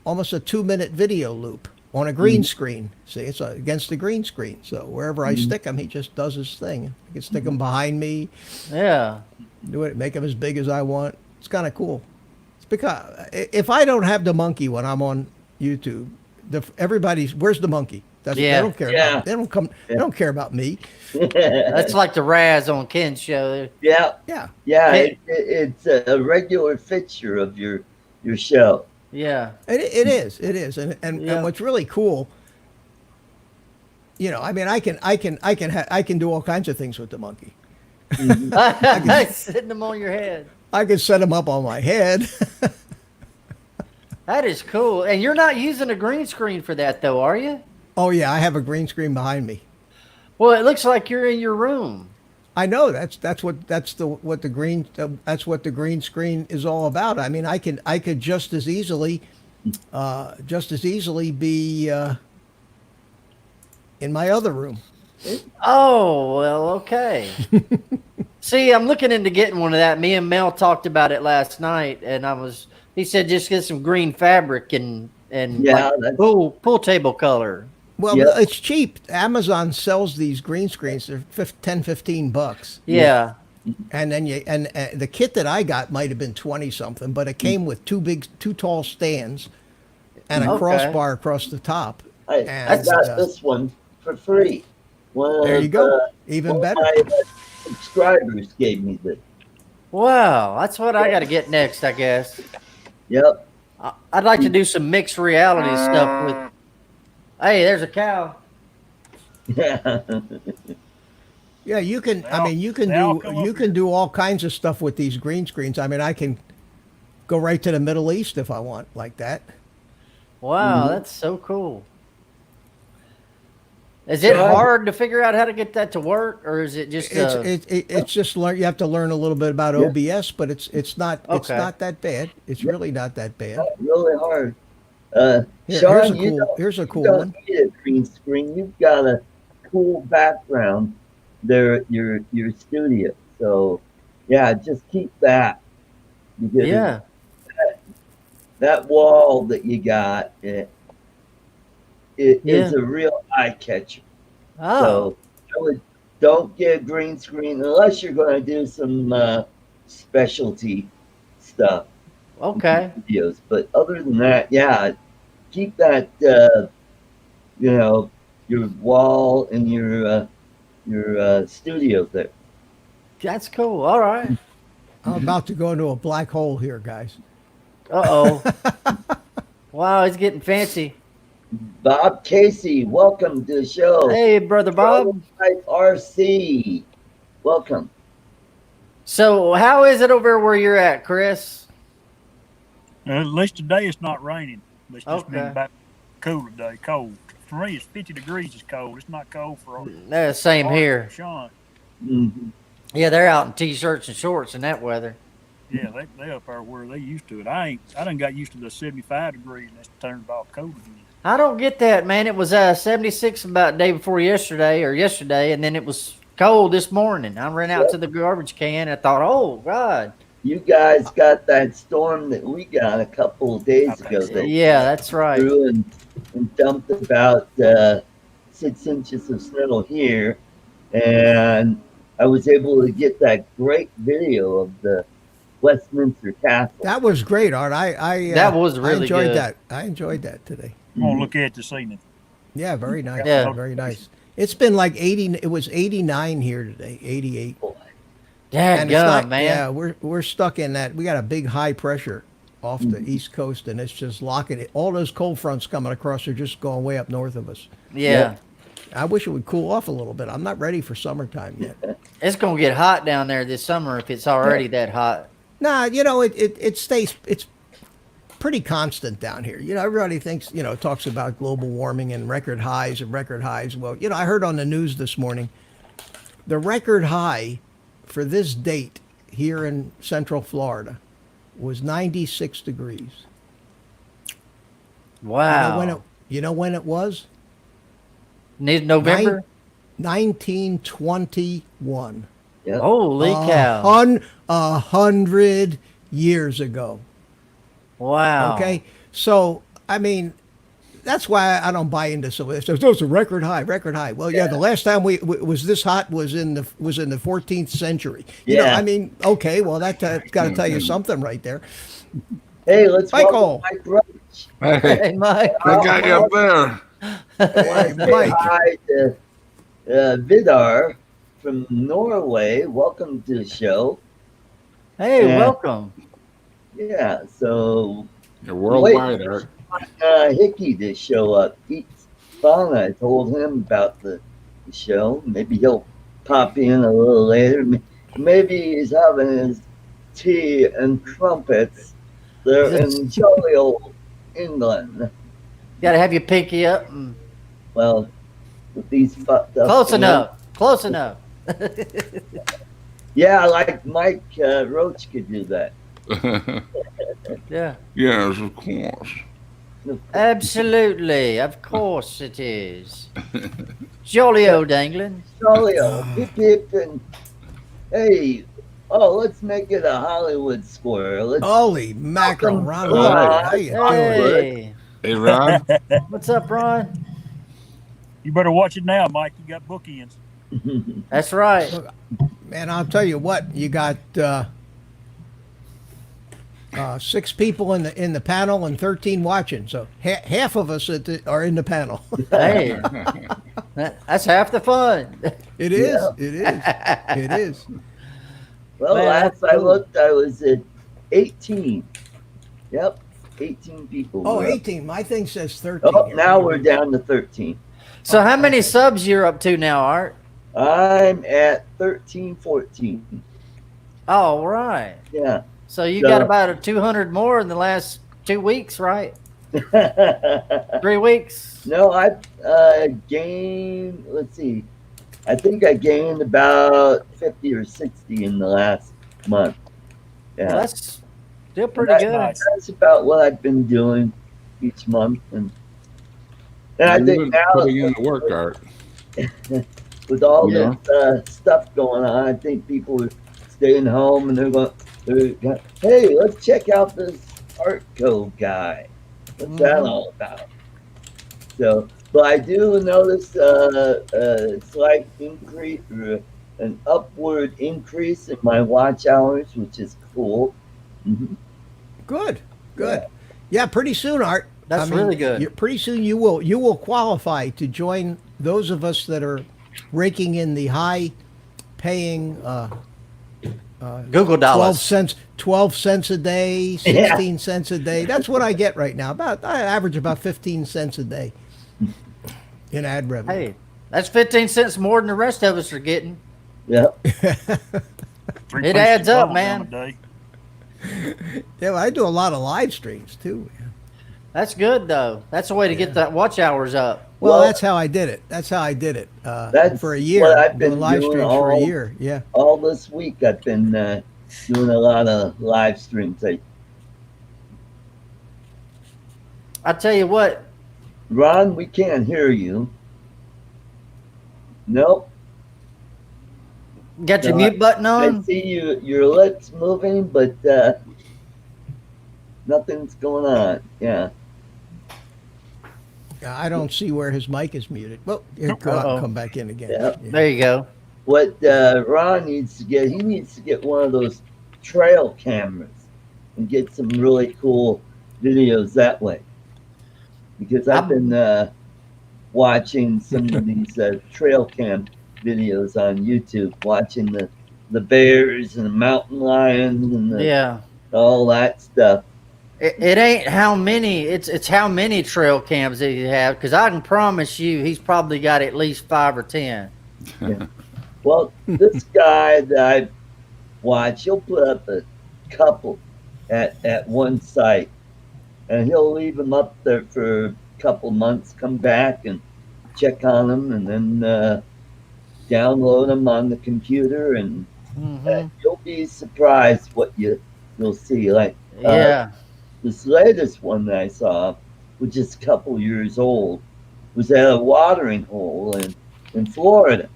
almost a 2-minute video loop on a green screen. See, it's against the green screen. So wherever I stick him, he just does his thing. I can stick him behind me, Yeah. do it, make him as big as I want. It's kind of cool. It's because if I don't have the monkey when I'm on YouTube, everybody's where's the monkey? They Yeah. don't care. Yeah. About, they don't come. They don't care about me. That's like the Raz on Ken's show. yeah, Yeah. yeah, Hey. it's a regular fixture of your show. Yeah. It is, and Yeah. what's really cool, I mean, I can do all kinds of things with the monkey. Sitting them on your head. I can set him up on my head. That is cool. And you're not using a green screen for that, though, are you? Oh yeah, I have a green screen behind me. Well, it looks like you're in your room. I know that's what the green screen is all about. I mean, I could just as easily be in my other room. Oh, well, okay. See, I'm looking into getting one of that. Me and Mel talked about it last night, and he said just get some green fabric and Yeah, like that's- pool table color. Well, Yep. it's cheap. Amazon sells these green screens. They're $10-15. Yeah. And then the kit that I got might have been 20 something, but it came with two tall stands and a Okay. crossbar across the top. I And, got this one for free. One There of, you go. Even one of better. my subscribers gave me this. Wow, that's what I got to get next, I guess. Yep. I'd like to do some mixed reality stuff with. Hey, there's a cow. Yeah, you can. I Now- mean, you can now do come up you can do all kinds of stuff with these green screens. I mean, I can go right to the Middle East if I want, like that. Wow, that's so cool. Is it So- hard to figure out how to get that to work, or is it just? It's just learn. You have to learn a little bit about Yeah. OBS, but it's not Okay. that bad. It's really not that bad. Really hard. Here's Sean, a cool. Here's a cool you don't one. need a green screen. You've got a cool background there at your studio. So, yeah, just keep that. Because Yeah. that wall that you got, it is Yeah. a real eye catcher. Oh. So don't get a green screen unless you're going to do some specialty stuff Okay. videos. But other than that, yeah, keep that, your wall in your studio there. That's cool. All right. I'm about to go into a black hole here, guys. Uh-oh. Wow, it's getting fancy. Bob Casey, welcome to the show. Hey, Brother Bob. Prototype RC, welcome. So how is it over where you're at, Chris? At least today it's not raining. It's just been Okay. about cool today. Cold. For me, it's 50 degrees. It's cold. It's not cold for Same here. Sean. Mhm. Yeah, they're out in t-shirts and shorts in that weather. Yeah, they up there where they used to it. I done got used to the 75 degrees and it's turned off cold again. I don't get that, man. It was 76 about the day before yesterday, and then it was cold this morning. I ran out to the garbage can and I thought, oh, God. You guys got that storm that we got a couple of days ago. That Yeah, that's right. threw and dumped about 6 inches of snow here. And I was able to get that great video of the Westminster Castle. That was great, Art. That was really I enjoyed good. that. I enjoed that today. I'm going to look at it this evening. Yeah, very nice. Yeah. Very nice. It's been like 80. It was 89 here today. 88. Yeah, And it's not, man. yeah, we're stuck in that. We got a big high pressure off the East Coast, and it's just locking it. All those cold fronts coming across are just going way up north of us. Yeah. I wish it would cool off a little bit. I'm not ready for summertime yet. It's going to get hot down there this summer if it's already that hot. Nah, it stays. It's pretty constant down here. Everybody thinks, talks about global warming and record highs and record highs. Well, I heard on the news this morning, the record high for this date here in Central Florida was 96 degrees. Wow. You know when it was? November? 1921. Yep. Holy cow. 100 years ago. Wow. Okay, so I mean, that's why I don't buy into so. It says, "Oh, it's a record high, record high." Well, yeah, the last time we was this hot was in the 14th century. I mean, okay, well that's got to tell you something right there. Hey, let's Michael. welcome Mike Roach. Hey, Mike. I got you up there. Hey, Say Mike. hi to Vidar from Norway. Welcome to the show. Hey, Yeah. welcome. Yeah, so You're worldwide, Art. Hickey to show up. Pete's fun. I told him about the show. Maybe he'll pop in a little later. Maybe he's having his tea and crumpets there in jolly old England. Got to have your pinky up. And Well, with these fucked up. close enough. Close enough. Yeah, like Mike Roach could do that. Yeah. Yes, of course. Absolutely. Of course it is. Jolly old England. Jolly old hip hip and hey, let's make it a Hollywood square. Let's Holy mackerel, Welcome, Ron. Ron. How you doing? Hey. Hey, Ron. What's up, Ron? You better watch it now, Mike. You got bookends. That's right. Man, I'll tell you what. You got 6 people in the panel and 13 watching. So half of us are in the panel. Hey. That's half the fun. It is. Yeah. It is. It is. Well, Man, last that's I cool. looked, I was at 18. Yep, 18 people. Oh, were up. 18. My thing says 13. Oh, here. now we're down to 13. So how many subs you're up to now, Art? I'm at 13, 14. All right. Yeah. So you So- got about a 200 more in the last 2 weeks, right? 3 weeks? No, I gained, let's see, I think I gained about 50 or 60 in the last month. Yeah. Well, that's still pretty That's good. nice. That's about what I've been doing each month. And I You've think been now, putting in the work, Art. with all Yeah. this stuff going on, I think people are staying home and hey, let's check out this art code guy. What's that Mhm. all about? So, but I do notice a slight increase, or an upward increase in my watch hours, which is cool. Mhm. Good. Good. Yeah, pretty soon, Art. That's really good. Pretty soon you will qualify to join those of us that are raking in the high paying Google 12 dollars. cents 12 cents a day, 16 cents a day. That's what I get right now. I average about 15 cents a day in ad revenue. Hey, that's 15 cents more than the rest of us are getting. Yeah. Three It places adds up, bubble gum man. a day. Yeah, well, I do a lot of live streams too. That's good though. That's the way to get that watch hours up. Well, Well, that's how I did it. That's That's for a year. what I've been doing live doing streams for a year. Yeah. all this week. I've been doing a lot of live streams. I tell you what, Ron, we can't hear you. Nope. got your No, mute button I on? see your lips moving, but nothing's going on. Yeah. I don't see where his mic is muted. Well, he'll come back in again. Yeah. There you go. What Ron needs to get, he needs to get one of those trail cameras and get some really cool videos that way. Because I've been watching some of these trail cam videos on YouTube, watching the bears and the mountain lions and all that stuff. It ain't how many, it's how many trail cams that you have, because I can promise you he's probably got at least 5 or 10. Yeah. Well, this guy that I watch, he'll put up a couple at one site, and he'll leave them up there for a couple months, come back and check on them, and then download them on the computer, and you'll be surprised what you'll see. Like this latest one that I saw, which is a couple years old, was at a watering hole in Florida.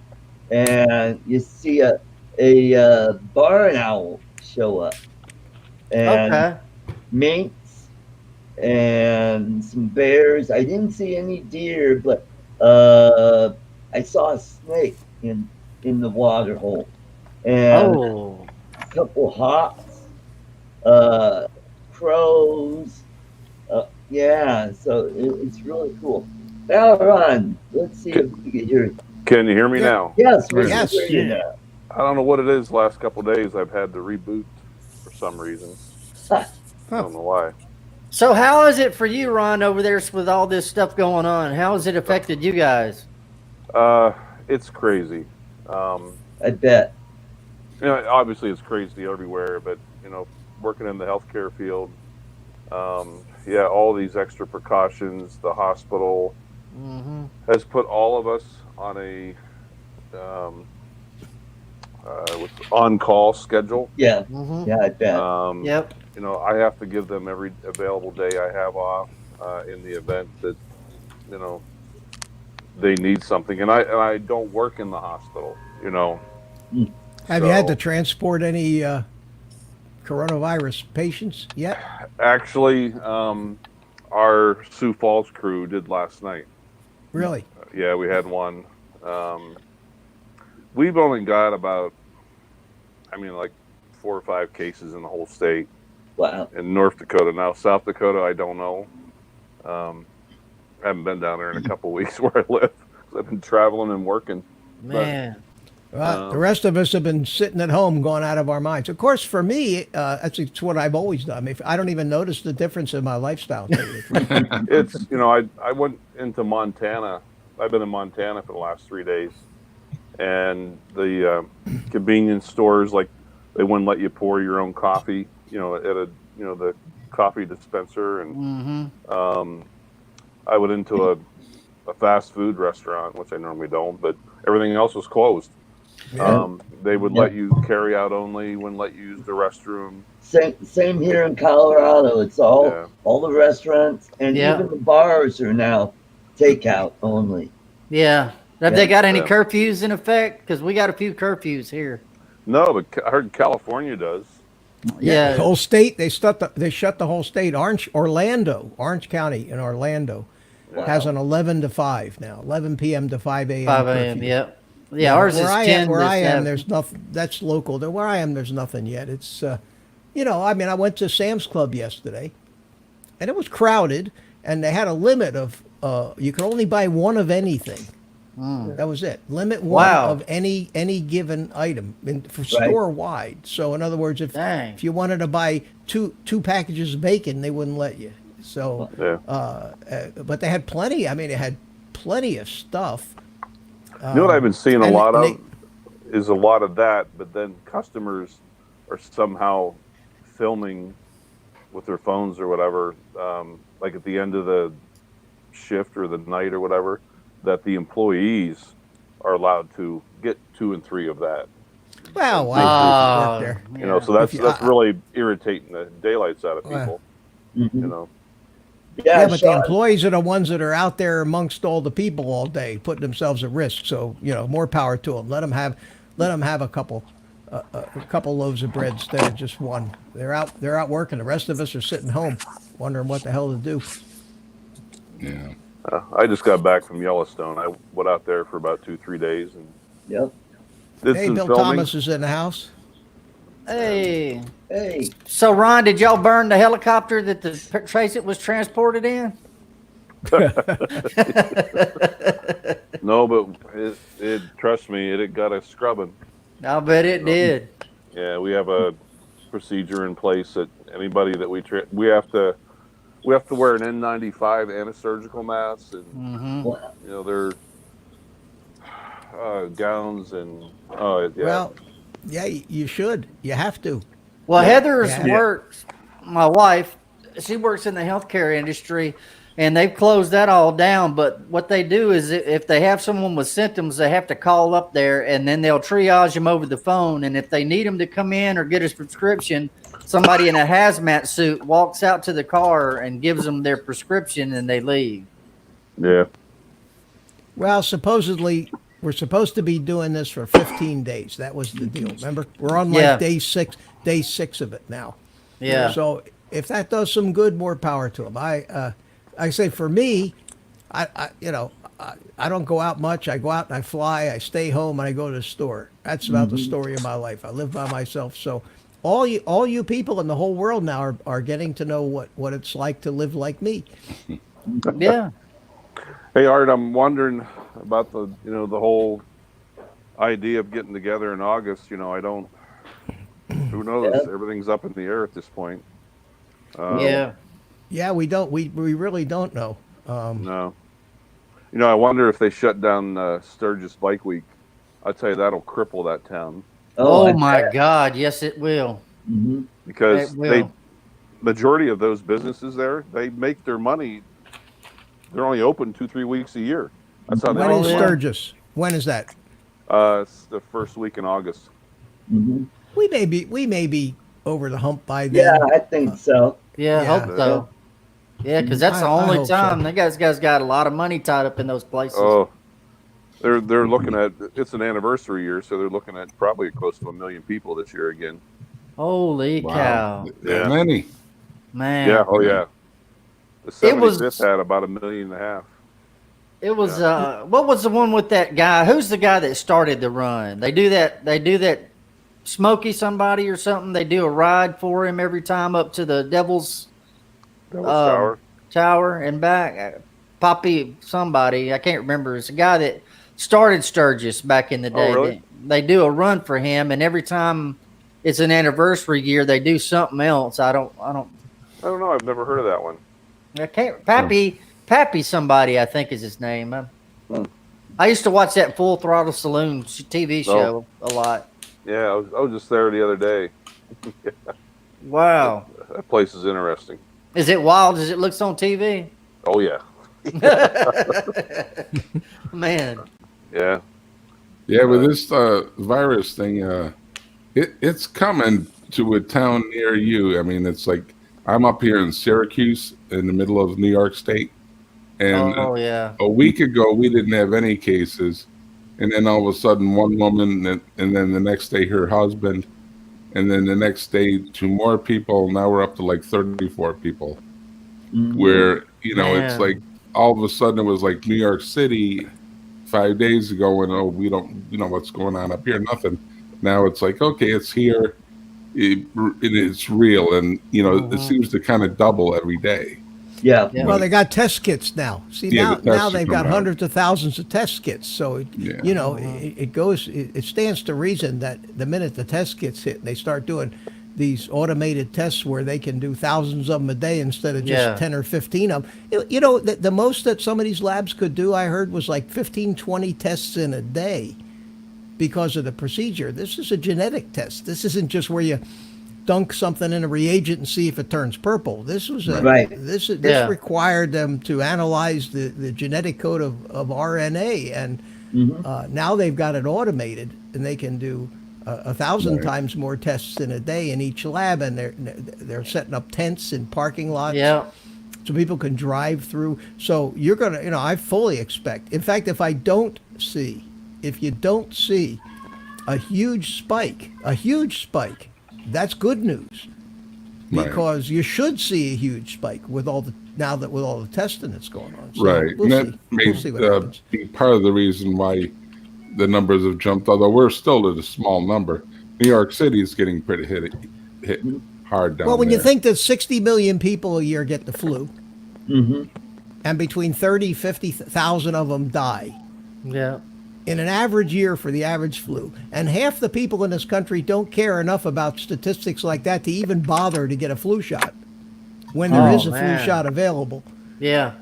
And you see a barn owl show up, and minks and some bears. I didn't see any deer, but I saw a snake in the water hole, and a couple hawks, crows. Yeah, so it's really cool. Now, Ron, let's see if we can hear. Can you hear me now? Yes, we can hear you now. I don't know what it is. Last couple of days, I've had to reboot for some reason. I don't know why. So how is it for you, Ron, over there with all this stuff going on? How has it affected you guys? It's crazy. I bet. You know, obviously it's crazy everywhere, but you know, working in the healthcare field, all these extra precautions. The hospital has put all of us on a on-call schedule. Yeah, yeah, I bet. You know, I have to give them every available day I have off in the event that you know they need something, and I don't work in the hospital. You know. Have you had to transport any coronavirus patients yet? Actually, our Sioux Falls crew did last night. Really? Yeah, we had one. We've only got about, like 4 or 5 cases in the whole state. Wow. In North Dakota. Now, South Dakota, I don't know. I haven't been down there in a couple of weeks where I live. I've been traveling and working. Man. Well, the rest of us have been sitting at home going out of our minds. Of course, for me, it's what I've always done. I mean, I don't even notice the difference in my lifestyle. It's, I went into Montana. I've been in Montana for the last 3 days. And the convenience stores, like, they wouldn't let you pour your own coffee, at the coffee dispenser. And I went into a fast food restaurant, which I normally don't, but everything else was closed. Yeah. They would let you carry out only, wouldn't let you use the restroom. Same here in Colorado. It's all the restaurants and even the bars are now takeout only. Yeah. Have they got any curfews in effect? Because we got a few curfews here. No, but I heard California does. Yeah. The whole state, they shut the whole state. Orange County in Orlando has an 11 to 5 now, 11 p.m. to 5 a.m. 5 a.m., yep. Yeah, ours is 10. Where I am, there's nothing. That's local. Where I am, there's nothing yet. It's, I went to Sam's Club yesterday, and it was crowded, and they had a limit of you could only buy one of anything. Mm. That was it. Limit one Wow. of any given item for store wide. So in other words, Dang. if you wanted to buy two packages of bacon, they wouldn't let you. So, but they had plenty. I mean, it had plenty of stuff. You know what I've been seeing a and lot they- of is a lot of that, but then customers are somehow filming with their phones or whatever, like at the end of the shift or the night or whatever, that the employees are allowed to get 2 and 3 of that. Well, I work there. You know, so that's If you- that's really irritating the daylights out of people. You know, Yeah, but the Sean, employees are the ones that are out there amongst all the people all day, putting themselves at risk. So more power to them. Let them have a couple loaves of bread instead of just one. They're out working. The rest of us are sitting home, wondering what the hell to do. Yeah. I just got back from Yellowstone. I went out there for about 2-3 days and Yep. did Hey, some Bill filming. Thomas is in the house. Hey. Hey, So, Ron, did y'all burn the helicopter that the Trace was transported in? No, but it trust me, it got a scrubbing. I bet it did. Yeah, we have a procedure in place that anybody that we have to wear an N95 and a surgical mask, and wow. their gowns and Well, yeah, you should. You have to. Well, Heather's Yeah. works, my wife, she works in the healthcare industry, and they've closed that all down. But what they do is if they have someone with symptoms, they have to call up there, and then they'll triage them over the phone. And if they need them to come in or get a prescription, somebody in a hazmat suit walks out to the car and gives them their prescription, and they leave. yeah. Well, supposedly we're supposed to be doing this for 15 days. That was the deal. Remember, we're on like Yeah. day six of it now. Yeah. So if that does some good, more power to them. I say for me, I don't go out much. I go out and I fly. I stay home and I go to the store. That's about the story of my life. I live by myself. So all you people in the whole world now are getting to know what it's like to live like me. Yeah. Hey Art, I'm wondering about the whole idea of getting together in August. Who knows? Yeah. Everything's up in the air at this point. Yeah. Yeah, we really don't know. No. I wonder if they shut down Sturgis Bike Week. I tell you, that'll cripple that town Oh, I my bet. God. Yes, it will. Mhm. because It will. majority of those businesses there, they make their money. They're only open 2-3 weeks a year. That's how they When make is their money. Sturgis? When is that? It's the first week in August. Mhm. We may be over the hump by then. Yeah, I think so. Yeah, Yeah. hope so. Yeah, because that's the I only hope so. time. That guys got a lot of money tied up in those places. Oh, they're looking at, it's an anniversary year, so they're looking at probably close to 1 million people this year again. Holy cow. Yeah. That many. Man. Yeah, oh yeah. The It was- 75th had about 1.5 million. It was what was the one with that guy? Who's the guy that started the run? They do that Smokey somebody or something. They do a ride for him every time up to the Devil's Tower. Tower and back. Poppy somebody, I can't remember. It's a guy that started Sturgis back in the day. really? They do a run for him, and every time it's an anniversary year, they do something else. I don't I don't know. I've never heard of that one. I can't. Pappy somebody, I think is his name. I used to watch that Full Throttle Saloon TV show a lot. Yeah, I was just there the other day. Wow. That place is interesting. Is it wild as it looks on TV? Oh yeah, Man. yeah. Yeah, with this virus thing, it's coming to a town near you. I mean, it's like I'm up here in Syracuse in the middle of New York State. And Oh, yeah. a week ago, we didn't have any cases. And then all of a sudden, one woman, and then the next day, her husband. And then the next day, 2 more people. Now we're up to like 34 people. Where, it's Man. like all of a sudden it was like New York City 5 days ago, and we don't know what's going on up here, nothing. Now it's like, okay, it's here, it's real, and it seems to kind of double every day. Yeah. Yeah. Well, they got test kits now. See, Yeah, the now tests they've are got coming out. hundreds of thousands of test kits. So, Yeah. it stands to reason that the minute the test kits hit, they start doing these automated tests where they can do thousands of them a day instead of just Yeah. 10 or 15 of them. The most that some of these labs could do, I heard, was like 15, 20 tests in a day because of the procedure. This is a genetic test. This isn't just where you dunk something in a reagent and see if it turns purple. This was Right. this Yeah. required them to analyze the genetic code of RNA, and now they've got it automated, and they can do 1,000 times more tests in a day in each lab, and they're setting up tents in parking lots. Yeah. So people can drive through. So you're gonna, I fully expect. In fact, if you don't see a huge spike, that's good news, Right. because you should see a huge spike with all the testing that's going on. So Right. we'll And see. that may We'll see what happens. be part of the reason why the numbers have jumped, although we're still at a small number. New York City is getting pretty hit hard down Well, when there. you think that 60 million people a year get the flu, Mm-hmm. and between 30, 50,000 of them die Yeah. in an average year for the average flu, and half the people in this country don't care enough about statistics like that to even bother to get a flu shot when there Oh, is a man. flu shot available. Yeah.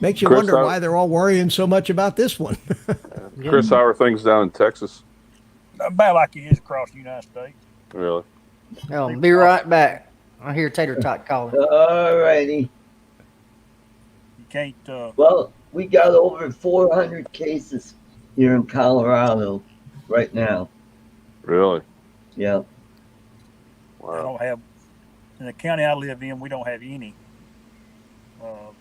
Makes you Chris, wonder why they're all worrying so much about this one. Chris, how are things down in Texas? About like it is across the United States. Really? I'll be right back. I hear Tater Tot calling. All righty. You can't. Well, we got over 400 cases here in Colorado right now. Really? Yeah. I Wow. don't have in the county I live in. We don't have any.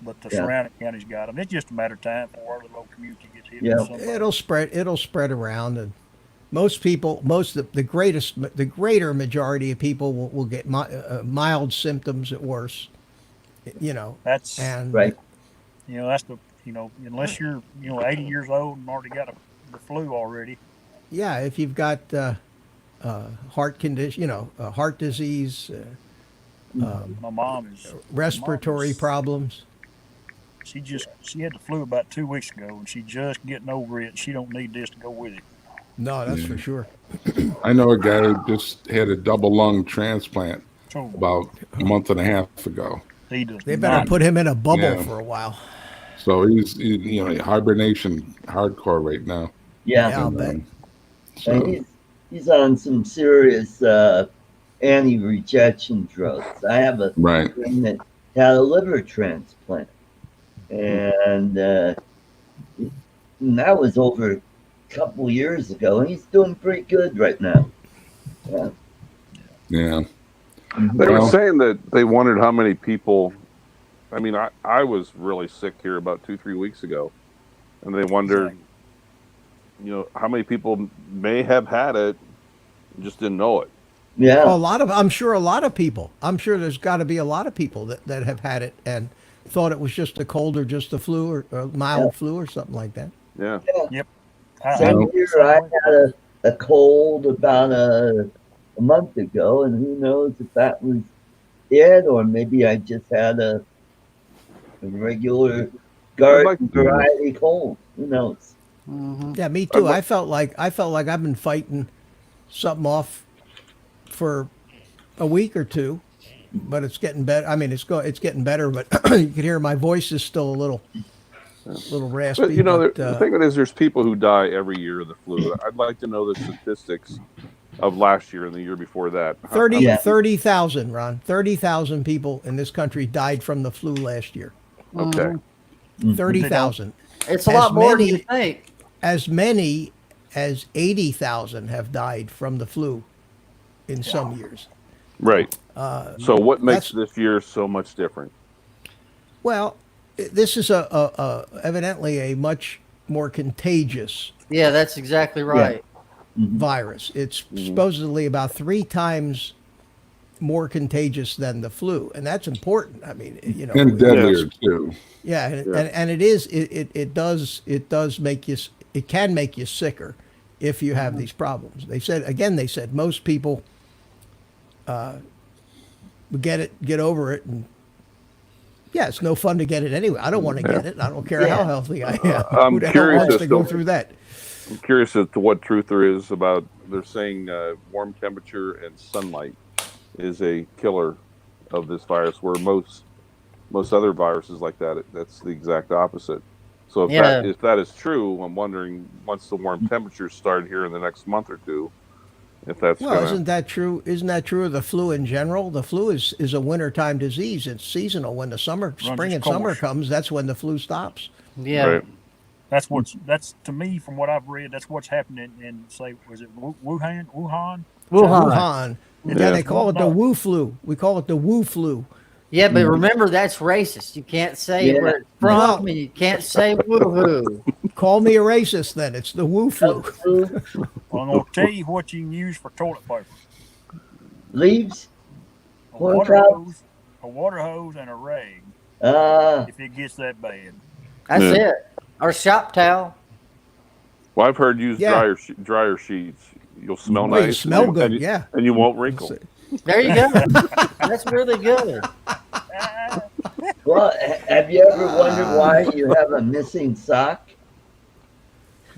But the Yeah. surrounding counties got them. It's just a matter of time before our little community gets hit. Yeah. With somebody. It'll spread around, and most people, the greater majority of people will get mild symptoms at worst. That's And Right. That's unless you're 80 years old and already got the flu already. yeah, if you've got heart condition, heart disease, My mom is respiratory problems. She had the flu about 2 weeks ago, and she just getting over it. She don't need this to go with it. No, that's for sure. I know a guy who just had a double lung transplant So about a month and a half ago. he does. They better not- put him in a bubble Yeah. for a while. So he's hibernation hardcore right now. Yeah, Yeah. I'll bet. And So, he's on some serious anti-rejection drugs. I have a right. friend that had a liver transplant, and that was over a couple years ago, and he's doing pretty good right now. Yeah. Yeah. Mhm. They were Well- saying that they wondered how many people. I mean, I was really sick here about 2-3 weeks ago, and they wondered, how many people may have had it and just didn't know it. Yeah. I'm sure a lot of people. I'm sure there's got to be a lot of people that have had it and thought it was just a cold or just a flu or a mild flu or something like that. Yeah. Same here. I had a cold about a month ago, and who knows if that was it, or maybe I just had a regular garden variety cold. Who knows? Yeah, me too. I felt like I've been fighting something off for a week or two, but it's getting better. I mean, it's getting better, but you can hear my voice is still a little raspy. But the thing is, there's people who die every year of the flu. I'd like to know the statistics of last year and the year before that. 30,000, Ron. 30,000 people in this country died from the flu last year. Okay. 30,000. It's a As lot more than many- you think. As many as 80,000 have died from the flu in some years. Right. So what makes that's- this year so much different? Well, this is evidently a much more contagious Yeah, that's exactly right. virus. It's supposedly about 3 times more contagious than the flu, and that's important. I mean, And deadlier too. yeah, and it does make you. It can make you sicker if you have these problems. They said most people get over it, and Yeah, it's no fun to get it anyway. I don't want to get it. I don't care how healthy I am. I'm Who the hell curious wants as to go to- through that? I'm curious as to what truth there is about. They're saying warm temperature and sunlight is a killer of this virus, where most other viruses like that, that's the exact opposite. So if that is true, I'm wondering once the warm temperatures start here in the next month or two, if that's Well, gonna. isn't that true? Isn't that true of the flu in general? The flu is a wintertime disease. It's seasonal. When the spring and summer comes, that's when the flu stops. Yeah. Right. That's to me, from what I've read, that's what's happening in, say, was it Wuhan? Wuhan. Yeah, they call it the Wuhan. Wu flu. We call it the Wu flu. Yeah, but remember, that's racist. You can't say where it's from, Well- and you can't say woohoo. Call me a racist then. It's the Wu flu. Well, I'm gonna tell you what you can use for toilet paper: Leaves? a Corn water cob? hose, and a rag. If it gets that bad, That's Yeah. it. Or shop towel. Well, I've heard use Yeah. dryer sheets. You'll smell Well, you nice. smell and good, you, yeah. and you won't wrinkle. There you go. That's really good. Well, have you ever wondered why you have a missing sock?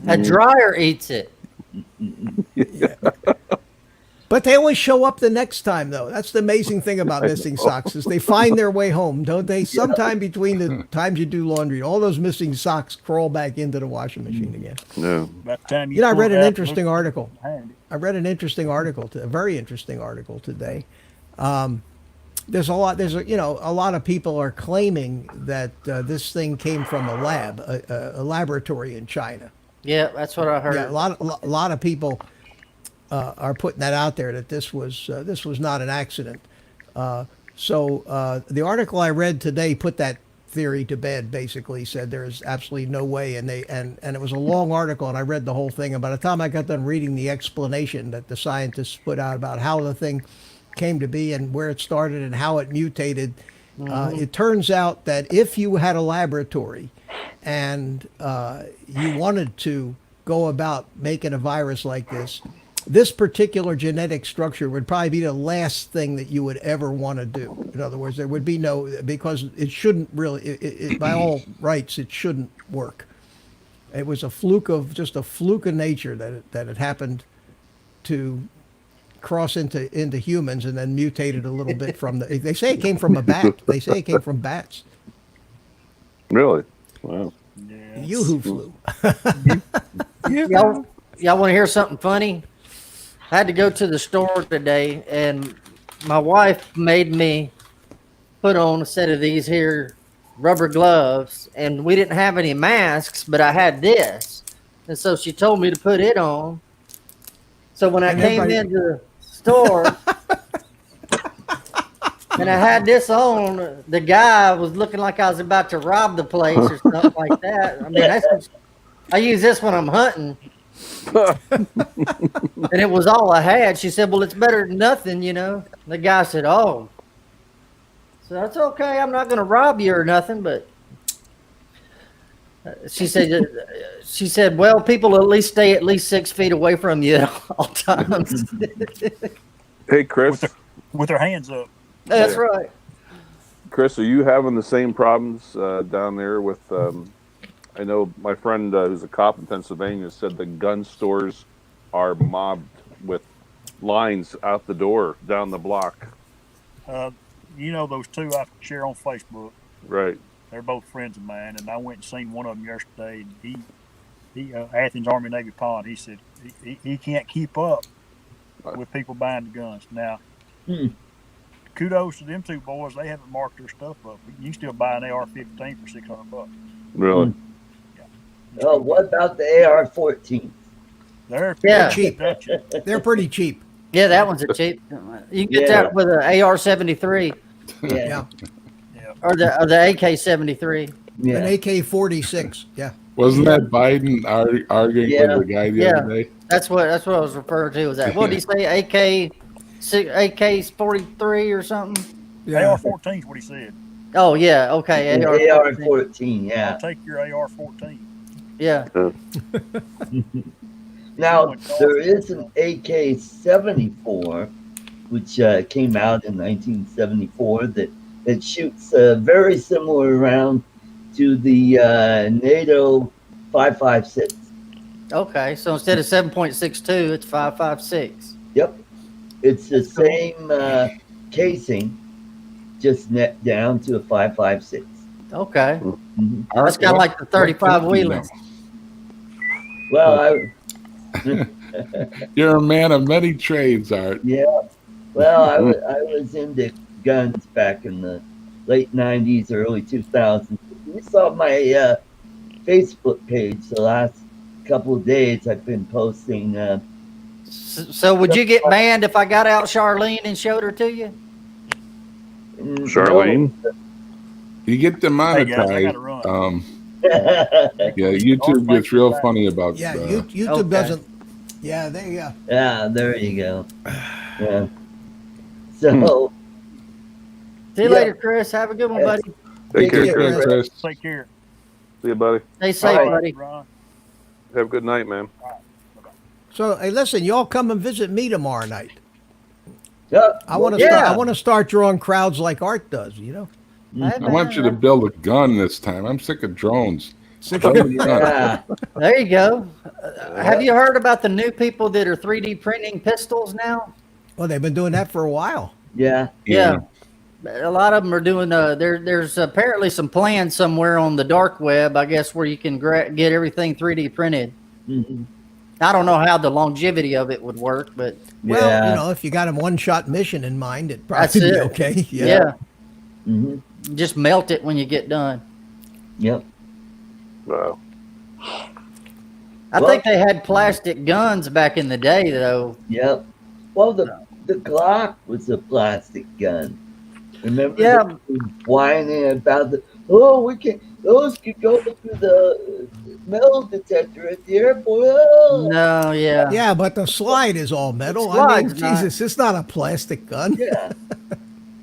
A dryer eats it. But they always show up the next time, though. That's the amazing thing about missing socks is they find their way home, don't they? Sometime between the times you do laundry, all those missing socks crawl back into the washing machine again. Yeah. by the time You know, I pull read it an out, interesting look article. behind it. I read an interesting article, a very interesting article today. There's a lot of people are claiming that this thing came from a lab, a laboratory in China. Yeah, that's what I heard. Yeah, a lot of people are putting that out there that this was not an accident. So the article I read today put that theory to bed. Basically, said there's absolutely no way, and it was a long article, and I read the whole thing. And by the time I got done reading the explanation that the scientists put out about how the thing came to be and where it started and how it mutated, it turns out that if you had a laboratory and you wanted to go about making a virus like this particular genetic structure would probably be the last thing that you would ever want to do. In other words, there would be because it shouldn't really, by all rights, it shouldn't work. It was a fluke of nature that it happened to cross into humans and then mutated a little bit from they say it came from a bat. They say it came from bats. Really? Wow. Yeah. Yoo-hoo flu. Y'all want to hear something funny? I had to go to the store today, and my wife made me put on a set of these here rubber gloves, and we didn't have any masks, but I had this. And so she told me to put it on. So when I came into the store and I had this on, the guy was looking like I was about to rob the place or something like that. I mean, I use this when I'm hunting. And it was all I had. She said, well, it's better than nothing, you know. The guy said, oh. So that's okay. I'm not going to rob you or nothing, but she said, well, people at least stay at least 6 feet away from you at all times. Hey, Chris. With their hands up. That's right. Chris, are you having the same problems down there with? I know my friend who's a cop in Pennsylvania said the gun stores are mobbed with lines out the door down the block. You know those two I share on Facebook. Right. They're both friends of mine, and I went and seen one of them yesterday. And he Athens Army Navy Pond. He said he can't keep up with people buying the guns now. Kudos to them two boys. They haven't marked their stuff up. You can still buy an AR-15 for $600. Really? Oh, what about the AR-14? They're cheap. They're pretty cheap. Yeah, that one's a cheap. You can get that with an AR-73 Yeah. or the AK-73. Yeah. An AK-46. Yeah. Wasn't that Biden arguing Yeah. with the guy the other day? That's what I was referring to. Was that what did he say? AK-43 or something? Yeah. AR-14 is what he said. Oh yeah, okay. AR-14, yeah. I'll take your AR-14. Yeah. Now, there is an AK-74, which came out in 1974, that It shoots a very similar round to the NATO 5.56. Okay, so instead of 7.62, it's 5.56. Yep, it's the That's cool. same casing, just net down to a 5.56. Okay, Mhm. that's kind of like the 35 Wheelers. Well, You're a man of many trades, Art. yeah. Well, I was into guns back in the late 90s, early 2000s. You saw my Facebook page the last couple of days. I've been posting. So would you get banned if I got out Charlene and showed her to you? Charlene. You get Hey guys, I demonetized. gotta run. Yeah, YouTube gets real funny about Yeah, stuff. YouTube Okay. doesn't. Yeah, there you go. Yeah, there you go. Yeah. So, See you Yeah. later, Chris. Have a good one, buddy. Take care, care, Chris. Chris. Take care. See you, buddy. Stay safe, All right. buddy. Ron. Have a good night, man. So, hey, listen, y'all come and visit me tomorrow night. yeah, I want to Yeah. start. I want to start drawing crowds like Art does. You know. Hey, I want you to man, build a gun this time. I'm sick of drones. Sick Build of- a gun. yeah. There you go. Have you heard about the new people that are 3D printing pistols now? Well, they've been doing that for a while. Yeah. Yeah. A lot of them are doing. There's apparently some plans somewhere on the dark web, I guess, where you can get everything 3D printed. Mhm. I don't know how the longevity of it would work, but Well, Yeah. you know, if you got a one-shot mission in mind, it'd That's probably be it. okay. yeah, Mhm. just melt it when you get done. Yep. Wow. I think they had plastic guns back in the day, though. Yep. Well, the Glock was a plastic gun. Remember? Yeah. they were whining about those could go through the metal detector at the airport. Oh. No, yeah. Yeah, but the slide is all metal. The I mean, slide's not. Jesus, it's not a plastic gun. Yeah.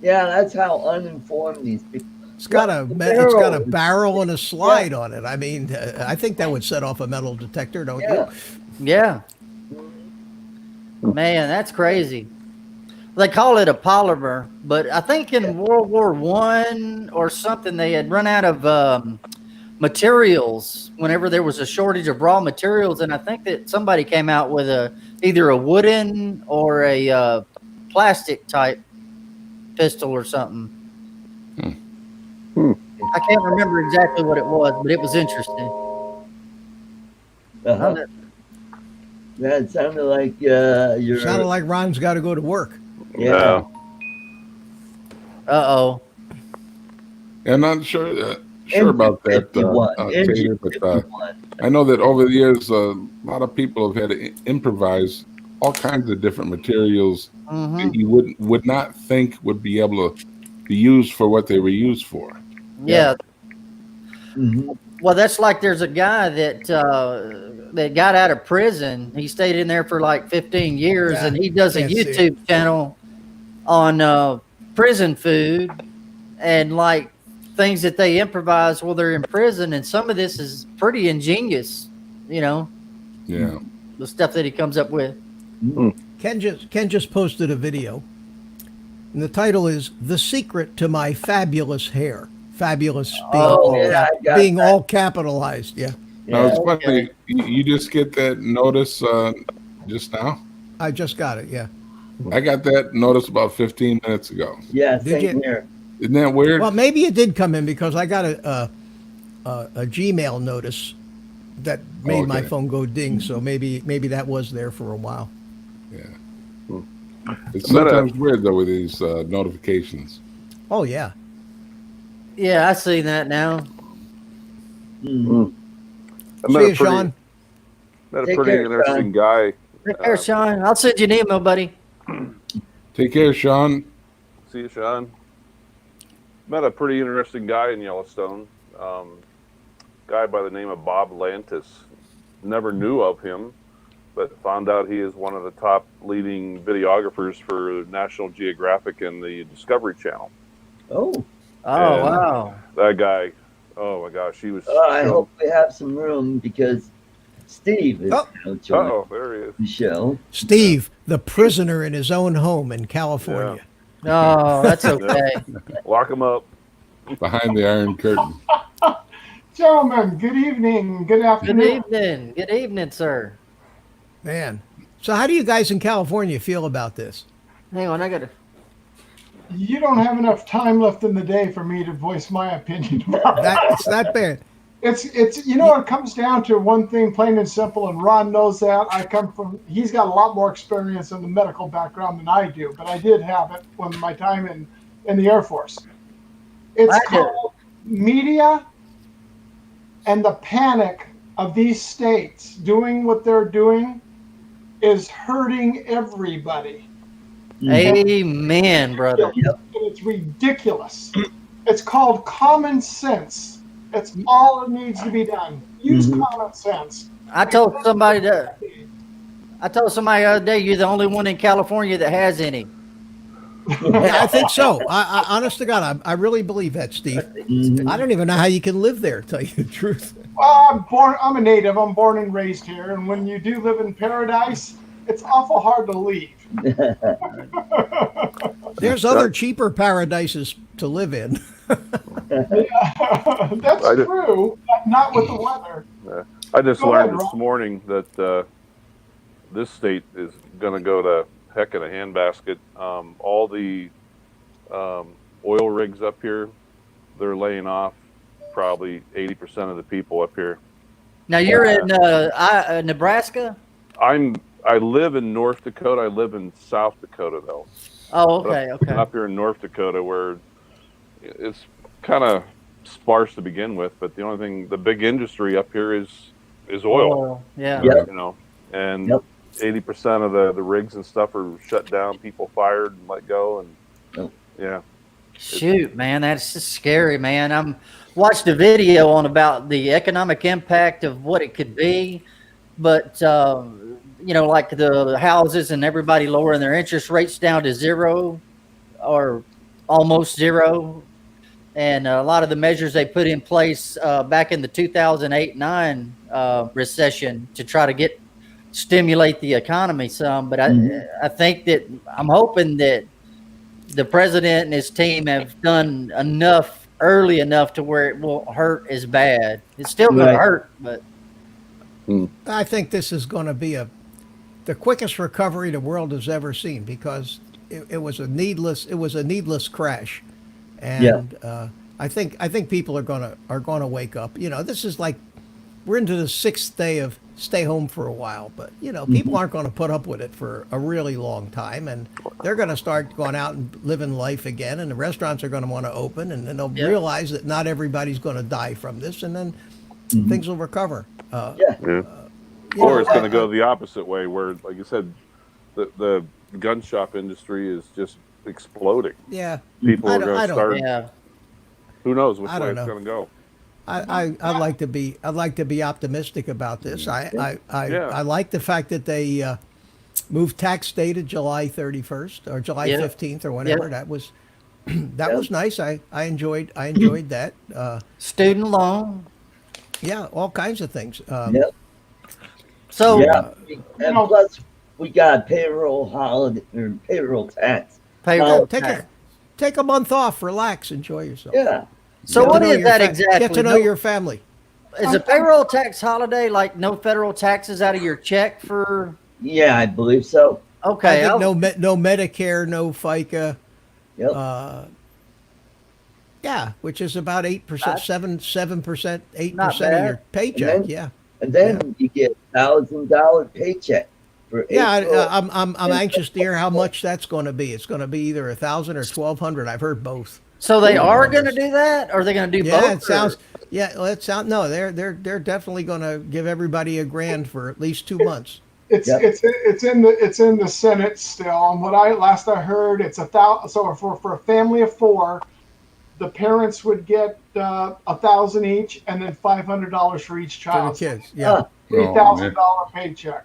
Yeah, that's how uninformed these people. It's got a The it's got a barrel. barrel and a slide on it. I mean, I think that would set off a metal detector, don't Yeah. Yeah. Man, that's crazy. They call it a polymer, but I think in World War I or something, they had run out of materials whenever there was a shortage of raw materials. And I think that somebody came out with either a wooden or a plastic type pistol or something. I can't remember exactly what it was, but it was interesting. Uh-huh. Yeah, it sounded like you're. you? Sounded like Ron's got to go to work. Yeah. Uh-oh. I'm not sure about that, Tater, but I know that over the years, a lot of people have had to improvise all kinds of different materials that you would not think would be able to be used for what they were used for. Yeah. Mm-hmm. Well, that's like there's a guy that got out of prison. He stayed in there for like 15 years, Yeah, and he does a can't see YouTube channel on prison food and like things that they improvise while they're in prison. And some of this is pretty ingenious, you know, Yeah. the stuff that he comes up with. Ken just posted a video, and the title is "The Secret to My Fabulous Hair." Fabulous being all capitalized. Yeah, Now it's funny. You just get that notice just now. I just got it. Yeah. I got that notice about 15 minutes ago. Yeah, Did same you? here. Isn't that weird? Well, maybe it did come in because I got a Gmail notice that made my Okay. phone go ding. So maybe that was there for a while. Yeah. It's sometimes weird though with these notifications. Oh yeah. Yeah, I see that now. Mm-hmm. I See you, Sean. met a Take pretty care, interesting guy. Take care, Sean. I'll send you an email, buddy. Take care, Sean. See you, Sean. Met a pretty interesting guy in Yellowstone. Guy by the name of Bob Lantis. Never knew of him, but found out he is one of the top leading videographers for National Geographic and the Discovery Channel. Oh, Oh, And wow. That guy, oh my gosh, he was. I hope we have some room because Steve is now joining Oh, there he is. the show. Steve, the prisoner in his own home in California. Oh, that's okay. Lock them up. behind the Iron Curtain. Gentlemen, good evening, good Good afternoon. evening. Good evening, sir. Man. So how do you guys in California feel about this? Hang on, I got to. You don't have enough time left in the day for me to voice my opinion about That it. it's not bad. It's you know, it comes down to one thing, plain and simple, and Ron knows that. He's got a lot more experience in the medical background than I do, but I did have it when my time in the Air Force. It's I do. called media and the panic of these states doing what they're doing is hurting everybody. Amen, brother. And it's ridiculous. It's called common sense. That's all it needs to be done. Use common sense. I told somebody the other day, you're the only one in California that has any. Yeah, I think so. I honest to God, I really believe that, Steve. I don't even know how you can live there, to tell you the truth. Well, I'm a native. I'm born and raised here. And when you do live in paradise, it's awful hard to leave. There's other cheaper paradises to live in. That's true, but not with the weather. I just Go learned ahead, this Ron. morning that this state is going to go to heck in a handbasket. All the oil rigs up here, they're laying off probably 80% of the people up here. Now you're in Nebraska. I live in North Dakota. I live in South Dakota though. Oh, okay, okay. Up here in North Dakota, where it's kind of sparse to begin with, but the only thing, the big industry up here is oil. Yeah. Yep. You know, and Yep. 80% of the rigs and stuff are shut down, people fired and let go, and Yep. yeah. Shoot, man, that's just scary, man. I'm watched a video on about the economic impact of what it could be, but you know, like the houses and everybody lowering their interest rates down to zero or almost zero, and a lot of the measures they put in place back in the 2008-9 recession to try to stimulate the economy some. But I think that I'm hoping that the president and his team have done enough early enough to where it won't hurt as bad. It's still going to Right. hurt, but I think this is going to be the quickest recovery the world has ever seen, because it was a needless crash, and I think people are gonna wake up. You know, this is like we're into the sixth day of stay home for a while, but you know, people aren't going to put up with it for a really long time, and they're going to start going out and living life again, and the restaurants are going to want to open, and then they'll realize that not everybody's going to die from this, and then things will recover. Yeah. Or it's going to go the opposite way, where, like you said, the gun shop industry is just exploding. Yeah, People are going I to don't- start. yeah. Who knows which I way don't it's know. going to go? I'd like to be optimistic about this. I like the fact that they moved tax day to July 31st or July 15th or whenever. Yeah. That was was nice. I enjoyed that. Student loan. Yeah, all kinds of things. Yep. So Yeah. And plus, we got payroll holiday or payroll tax. payroll Take tax. take a month off, relax, enjoy yourself. Yeah. So Get to what know is your that fa- exactly? Get to know your family. Is a payroll tax holiday like no federal taxes out of your check for? Yeah, I believe so. Okay, I think no Medicare, no FICA. Yep. Yeah, which is about 8%, 7%, 8% Not of bad. your paycheck. then- Yeah. And then you get $1,000 paycheck for Yeah, April. I'm anxious to hear how much that's going to be. It's going to be either 1,000 or 1,200. I've heard both. so they are going to do that, or are they going to do both? Yeah, it or- sounds. Yeah, well, it sounds. No, they're definitely going to give everybody $1,000 for at least 2 months. It's in the Senate still. And last I heard, it's 1,000. So for a family of four, the parents would get 1,000 each, and then $500 for each For the child. kids. Yeah. $3,000 paycheck.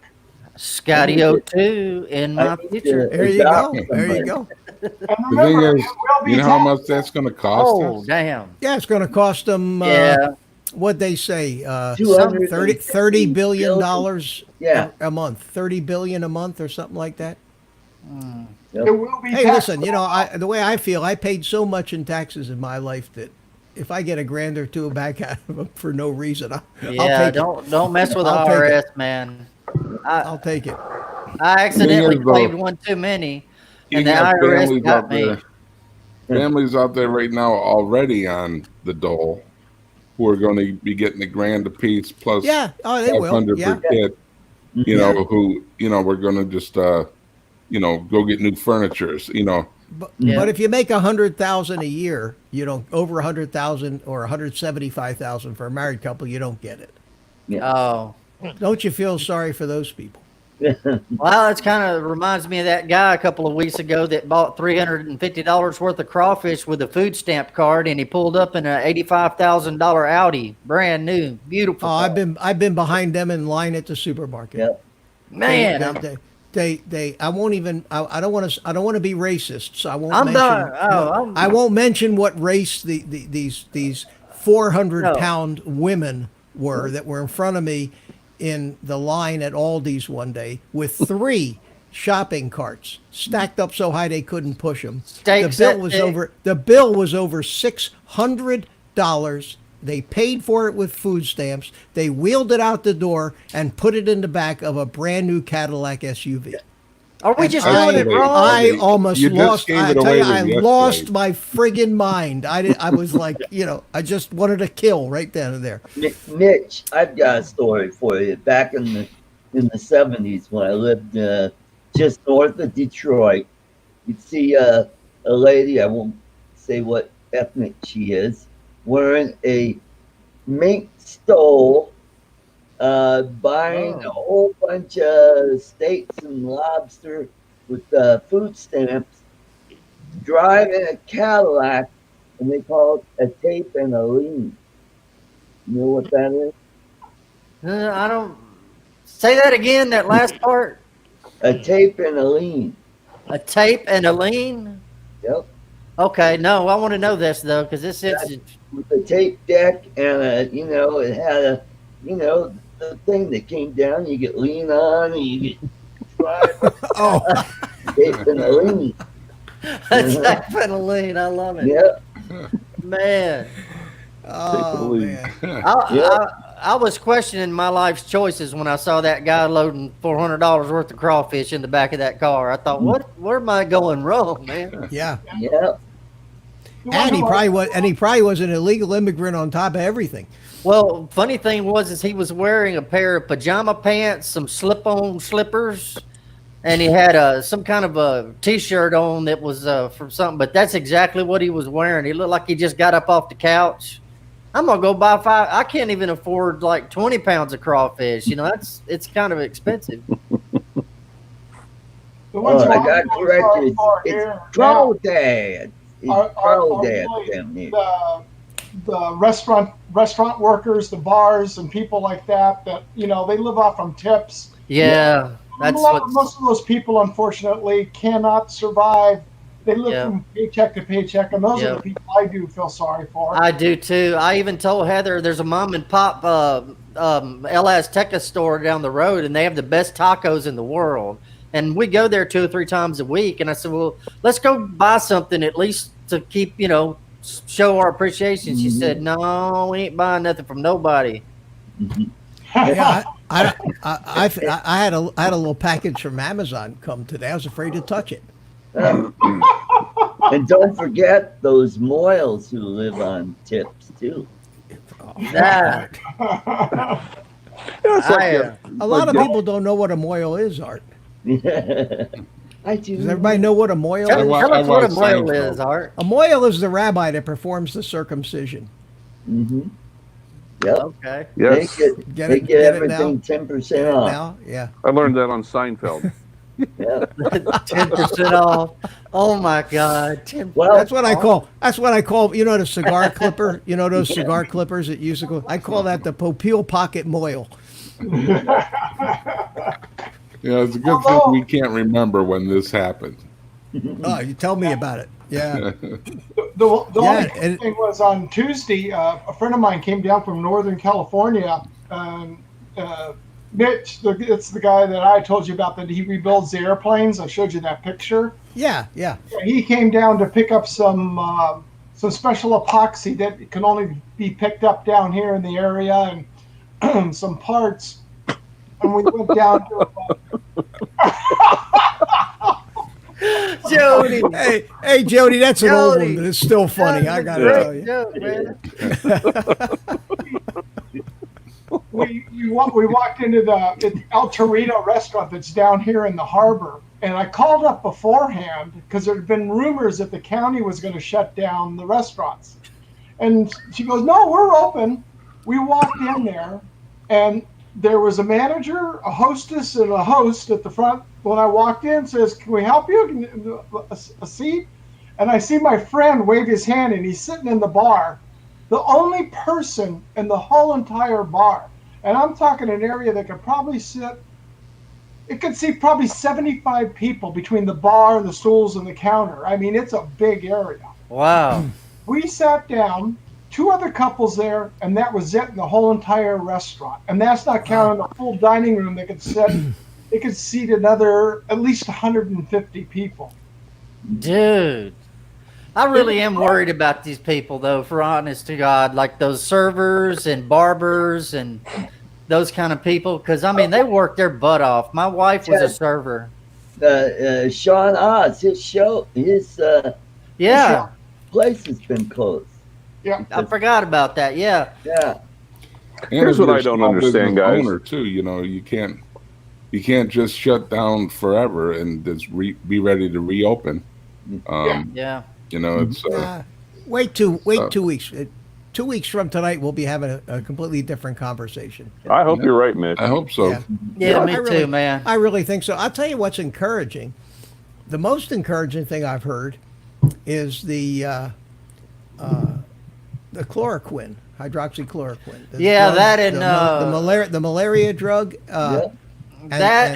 Scotty O2 in my future. There you go. There you go. And The remember, thing is, it will be you know how taxed. much that's going to cost Oh us? damn! Yeah, it's going to cost them. Yeah. What'd they say? 250 $30 billion Yeah. a month. $30 billion a month or something like that. Yep. It will be. Hey, taxed. listen, the way I feel, I paid so much in taxes in my life that if I get a grand or two back out of them for no reason, I'll take it. Don't mess with the I'll take IRS, it. man. I'll take it. I accidentally Thing is, though, claimed one too many, You and the got IRS families got out me. there. Families out there right now already on the dole who are going to be getting a grand apiece plus Yeah. Oh, they will. 500 Yeah. per kid. You know, who we're going to just go get new furnitures. But, Yeah. but if you make 100,000 a year, over 100,000 or 175,000 for a married couple, you don't get it. Oh, Don't you feel sorry for those people? well, it's kind of reminds me of that guy a couple of weeks ago that bought $350 worth of crawfish with a food stamp card, and he pulled up in an $85,000 Audi, brand new, beautiful. Oh, car. I've been behind them in line at the supermarket. Yep. Man, I won't even. I don't want to be racist, so I won't. I'm mention, done. Oh, I won't mention what race these 400-pound women were that were in front of me in the line at Aldi's one day with 3 shopping carts stacked up so high they couldn't push them. Steaks The bill that was big. over $600. They paid for it with food stamps. They wheeled it out the door and put it in the back of a brand new Cadillac SUV. are we just I- doing it wrong? I almost You just lost. gave I it tell away you, to I yesterday. lost my friggin' mind. I was like, I just wanted to kill right then and there. Mitch, I've got a story for you. Back in the 70s, when I lived just north of Detroit, you'd see a lady. I won't say what ethnic she is, wearing a mink stole, buying a whole bunch of steaks and lobster with food stamps, driving a Cadillac, and they call it a tape and a lean. You know what that is? I don't. Say that again. That last part. A tape and a lean. A tape and a lean. Yep. Okay, no, I want to know this though, because this is. With a tape deck and it had the thing that came down. You get lean on and you get drive. Oh, Tape and a lean. A tape and a lean. I love it. Yep. Man. oh man. I was questioning my life's choices when I saw that guy loading $400 worth of crawfish in the back of that car. I thought, where am I going wrong, man? Yeah. Yep. And he probably was an illegal immigrant on top of everything. Well, funny thing is he was wearing a pair of pajama pants, some slip-on slippers, and he had some kind of a T-shirt on that was from something. But that's exactly what he was wearing. He looked like he just got up off the couch. I'm gonna go buy 5. I can't even afford like 20 pounds of crawfish. It's kind of expensive. I got corrected. It's crawdad. It's crawdad down here. The restaurant workers, the bars, and people like that they live off from tips. Yeah, that's most of those people, unfortunately, cannot survive. They live from paycheck to paycheck, and those are the people I do feel sorry for. I do too. I even told Heather there's a mom and pop El Azteca store down the road, and they have the best tacos in the world. And we go there 2 or 3 times a week. And I said, well, let's go buy something at least to keep, show our appreciation. She said, no, we ain't buying nothing from nobody. Yeah, I had a little package from Amazon come today. I was afraid to touch it. And don't forget those moils who live on tips too. Yeah. A lot of people don't know what a moil is, Art. I do. Does everybody know what a moil Tell is? us what a watched moil Seinfeld. is, Art. A moil is the rabbi that performs the circumcision. Mm-hmm. Yep. Okay. Yes, They get everything 10% off. Now, yeah. I learned that on Seinfeld. Yeah. 10% off. Oh my God. 10%. Well, That's what I call. The cigar clipper. Those cigar clippers that used to go. I call that the Popeil pocket moil. It's a good thing we can't remember when this happened. Oh, you tell me about it. Yeah. The only thing was on Tuesday, a friend of mine came down from Northern California, Mitch, it's the guy that I told you about that he rebuilds the airplanes. I showed you that picture. Yeah. Yeah, he came down to pick up some special epoxy that can only be picked up down here in the area and some parts. And we went down to Jody. Hey, Jody, that's an old Jody. one, but it's still funny. I gotta tell you. Joke, man. we walked into the El Torito restaurant that's down here in the harbor. And I called up beforehand because there had been rumors that the county was going to shut down the restaurants. And she goes, "No, we're open." We walked in there, and there was a manager, a hostess, and a host at the front. When I walked in, says, "Can we help you? A seat?" And I see my friend wave his hand, and he's sitting in the bar, the only person in the whole entire bar. And I'm talking an area that could probably sit. It could see probably 75 people between the bar, the stools, and the counter. I mean, it's a big area. Wow. We sat down, 2 other couples there, and that was it in the whole entire restaurant. And that's not counting the full dining room that could sit. It could seat another at least 150 people. Dude. I really am worried about these people, though, for honest to God, like those servers and barbers and those kind of people, because I mean they work their butt off. My wife was a server. Sean Oz, his Yeah, place has been closed. Yeah, I forgot about that. Yeah, Yeah. Here's what you're I a don't small understand, business guys. Owner too, you can't just shut down forever and just be ready to reopen. yeah. It's Wait 2 weeks. 2 weeks from tonight, we'll be having a completely different conversation. I hope you're right, Mitch. I hope so. Yeah, me I really- too, man. I really think so. I'll tell you what's encouraging. The most encouraging thing I've heard is the chloroquine, hydroxychloroquine. The Yeah, drug- that and, the malaria drug. That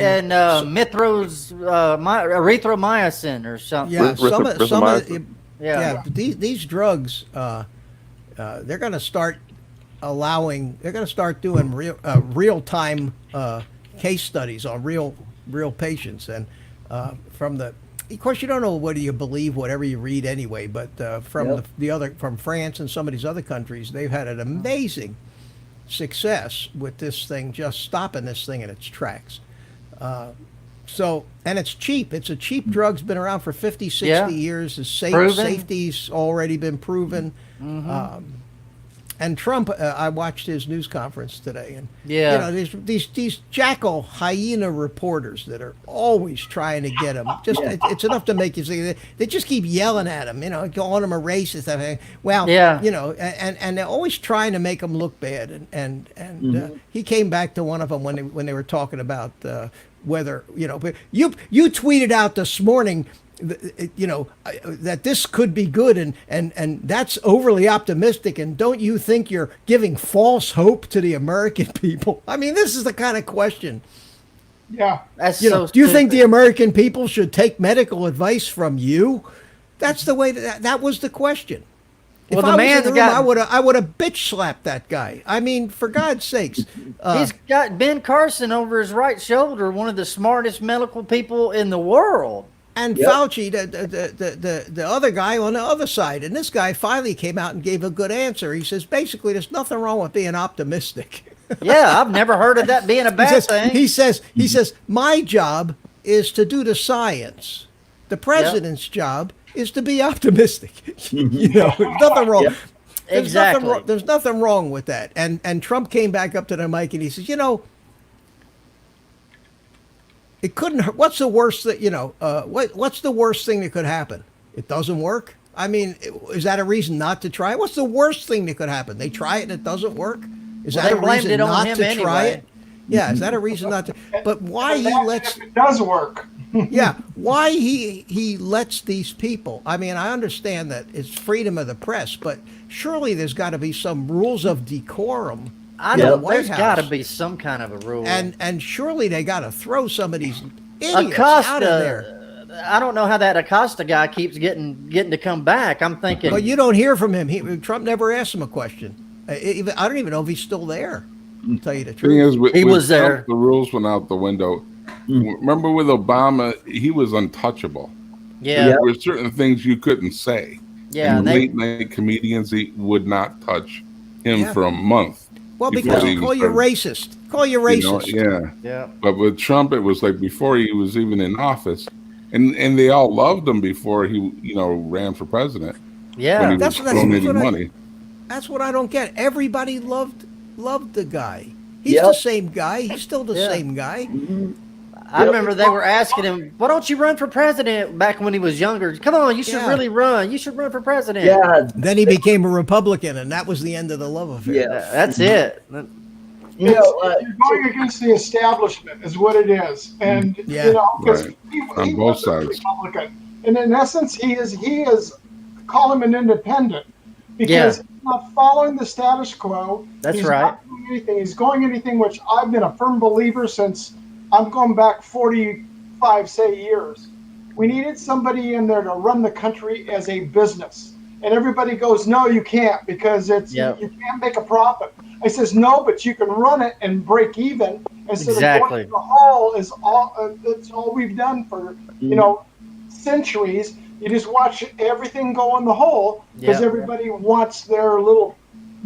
and erythromycin or something. Yeah, some of Rhythromycin. Yeah. but these drugs, they're going to start doing real time case studies on real patients, and of course you don't know whether you believe whatever you read anyway, but from from France and some of these other countries, they've had an amazing success with this thing, just stopping this thing in its tracks. And it's cheap. It's a cheap drug. It's been around for 50, 60 years. The safety's already been proven. And Trump, I watched his news conference today, and these jackal hyena reporters that are always trying to get him. It's enough to make you see. They just keep yelling at him, calling him a racist. And they're always trying to make him look bad. And he came back to one of them when they were talking about whether you tweeted out this morning, that this could be good, and that's overly optimistic, and don't you think you're giving false hope to the American people? I mean, this is the kind of question. Yeah. That's Do you think the stupid. American people should take medical advice from you? That's the way that was the question. Well, If the I was man's in the room, got- I would have bitch slapped that guy. I mean, for God's sakes. He's got Ben Carson over his right shoulder, one of the smartest medical people in the world. And Fauci, the other guy on the other side. And this guy finally came out and gave a good answer. He says, basically, there's nothing wrong with being optimistic. Yeah, I've never heard of that being a bad thing. He says, my job is to do the science. The president's job is to be optimistic. There's nothing wrong. Exactly. There's nothing wrong with that. And Trump came back up to the mic and he says, it couldn't hurt. What's the worst that what's the worst thing that could happen? It doesn't work. I mean, is that a reason not to try it? What's the worst thing that could happen? They try it and it doesn't work. Is that they a blamed reason it on not him to try anyway. it? Yeah, is that a reason not to? But why he Imagine lets? if it does work. Yeah, why he lets these people? I mean, I understand that it's freedom of the press, but surely there's got to be some rules of decorum. I in the know White there's got to House. be some kind of a rule. And surely they got to throw some of these idiots out of there. I don't know how that Acosta guy keeps getting to come back. I'm thinking, But you don't hear from him. Trump never asked him a question. I don't even know if he's still there. to tell you the Thing truth. is, with, He with was Trump, there. the rules went out the window. Remember with Obama, he was untouchable. Yeah. There were certain things you couldn't say. Yeah. And And late night comedians, he would not touch him Yeah. for a month. Well, before because they he even call you started, racist. Call you you know, racist. yeah. yeah. But with Trump, it was like before he was even in office, and they all loved him before he, ran for president. When Yeah. he was donating money. That's what I don't get. Everybody loved the guy. He's Yep. the same guy. He's still the Yeah. same guy. I remember they were asking him, "Why don't you run for president?" Back when he was younger. Come on, you should Yeah. really run. You should run for president. Yeah, Then he became a Republican, and that was the end of the love affair. Yeah. That's it. you know, You're going against the establishment, is what it is, and Yeah. because Right. he On both was a sides. Republican, and in essence, he is call him an independent because Yeah. he's not following the status quo. That's He's right. not doing anything. He's going anything, which I've been a firm believer since I'm going back 45, years. We needed somebody in there to run the country as a business. And everybody goes, no, you can't because Yep. you can't make a profit. I says, no, but you can run it and break even instead Exactly. of going to the hole is all. That's all we've done for centuries. You just watch everything go in the hole because Yep. everybody wants their little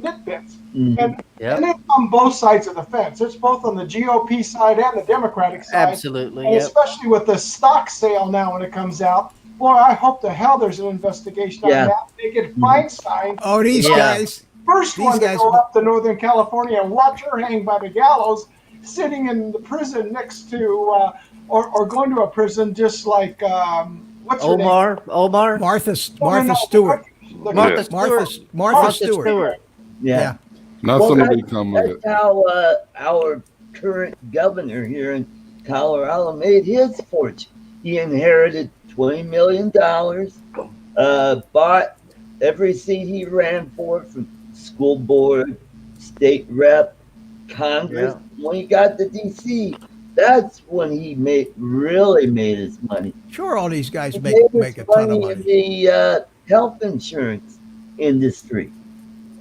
nitbits. And Yep. it's on both sides of the fence. It's both on the GOP side and the Democratic side. Absolutely. And Yep. especially with the stock sale now when it comes out. Boy, I hope to hell there's an investigation on Yeah. that. They get Feinstein, Oh, these Yeah. guys. first These one to guys- go up to Northern California and watch her hang by the gallows, sitting in the prison next to, or going to a prison just like, what's her name? Omar. Martha Oh, no, Stewart. Martha Martha Stewart. Martha Stewart. yeah. Nothing Well, will become of That's it. how our current governor here in Colorado made his fortune. He inherited $20 million, bought every seat he ran for from school board, state rep, Congress. When he got to D.C., that's when he really made his money. Sure, all these guys He make made a his ton of in money. the health insurance industry.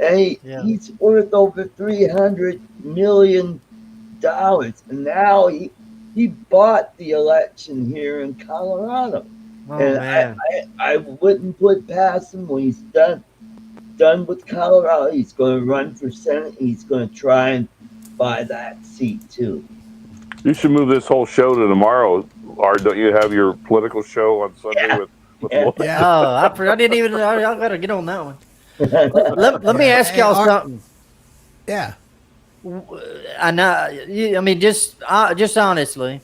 And he's worth over $300 million. And now he bought the election here in Colorado. Oh, and man. I wouldn't put past him when he's done with Colorado. He's going to run for Senate. He's going to try and buy that seat too. You should move this whole show to tomorrow. Or don't you have your political show on Sunday with Yeah. Lloyd? Yeah. Oh, I didn't even. I got to get on that one. Let me ask y'all something. Yeah. I know. I mean, just honestly,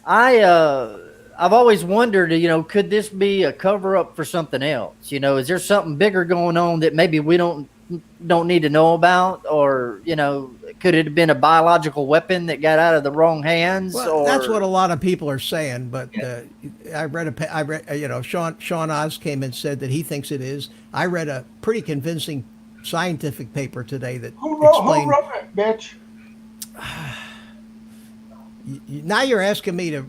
I've always wondered, could this be a cover up for something else? Is there something bigger going on that maybe we don't need to know about, or could it have been a biological weapon that got out of the wrong hands? Well, that's what a lot of people are saying. But I read Sean Oz came and said that he thinks it is. I read a pretty convincing scientific paper today that Who wrote explained. it, bitch? Now you're asking me to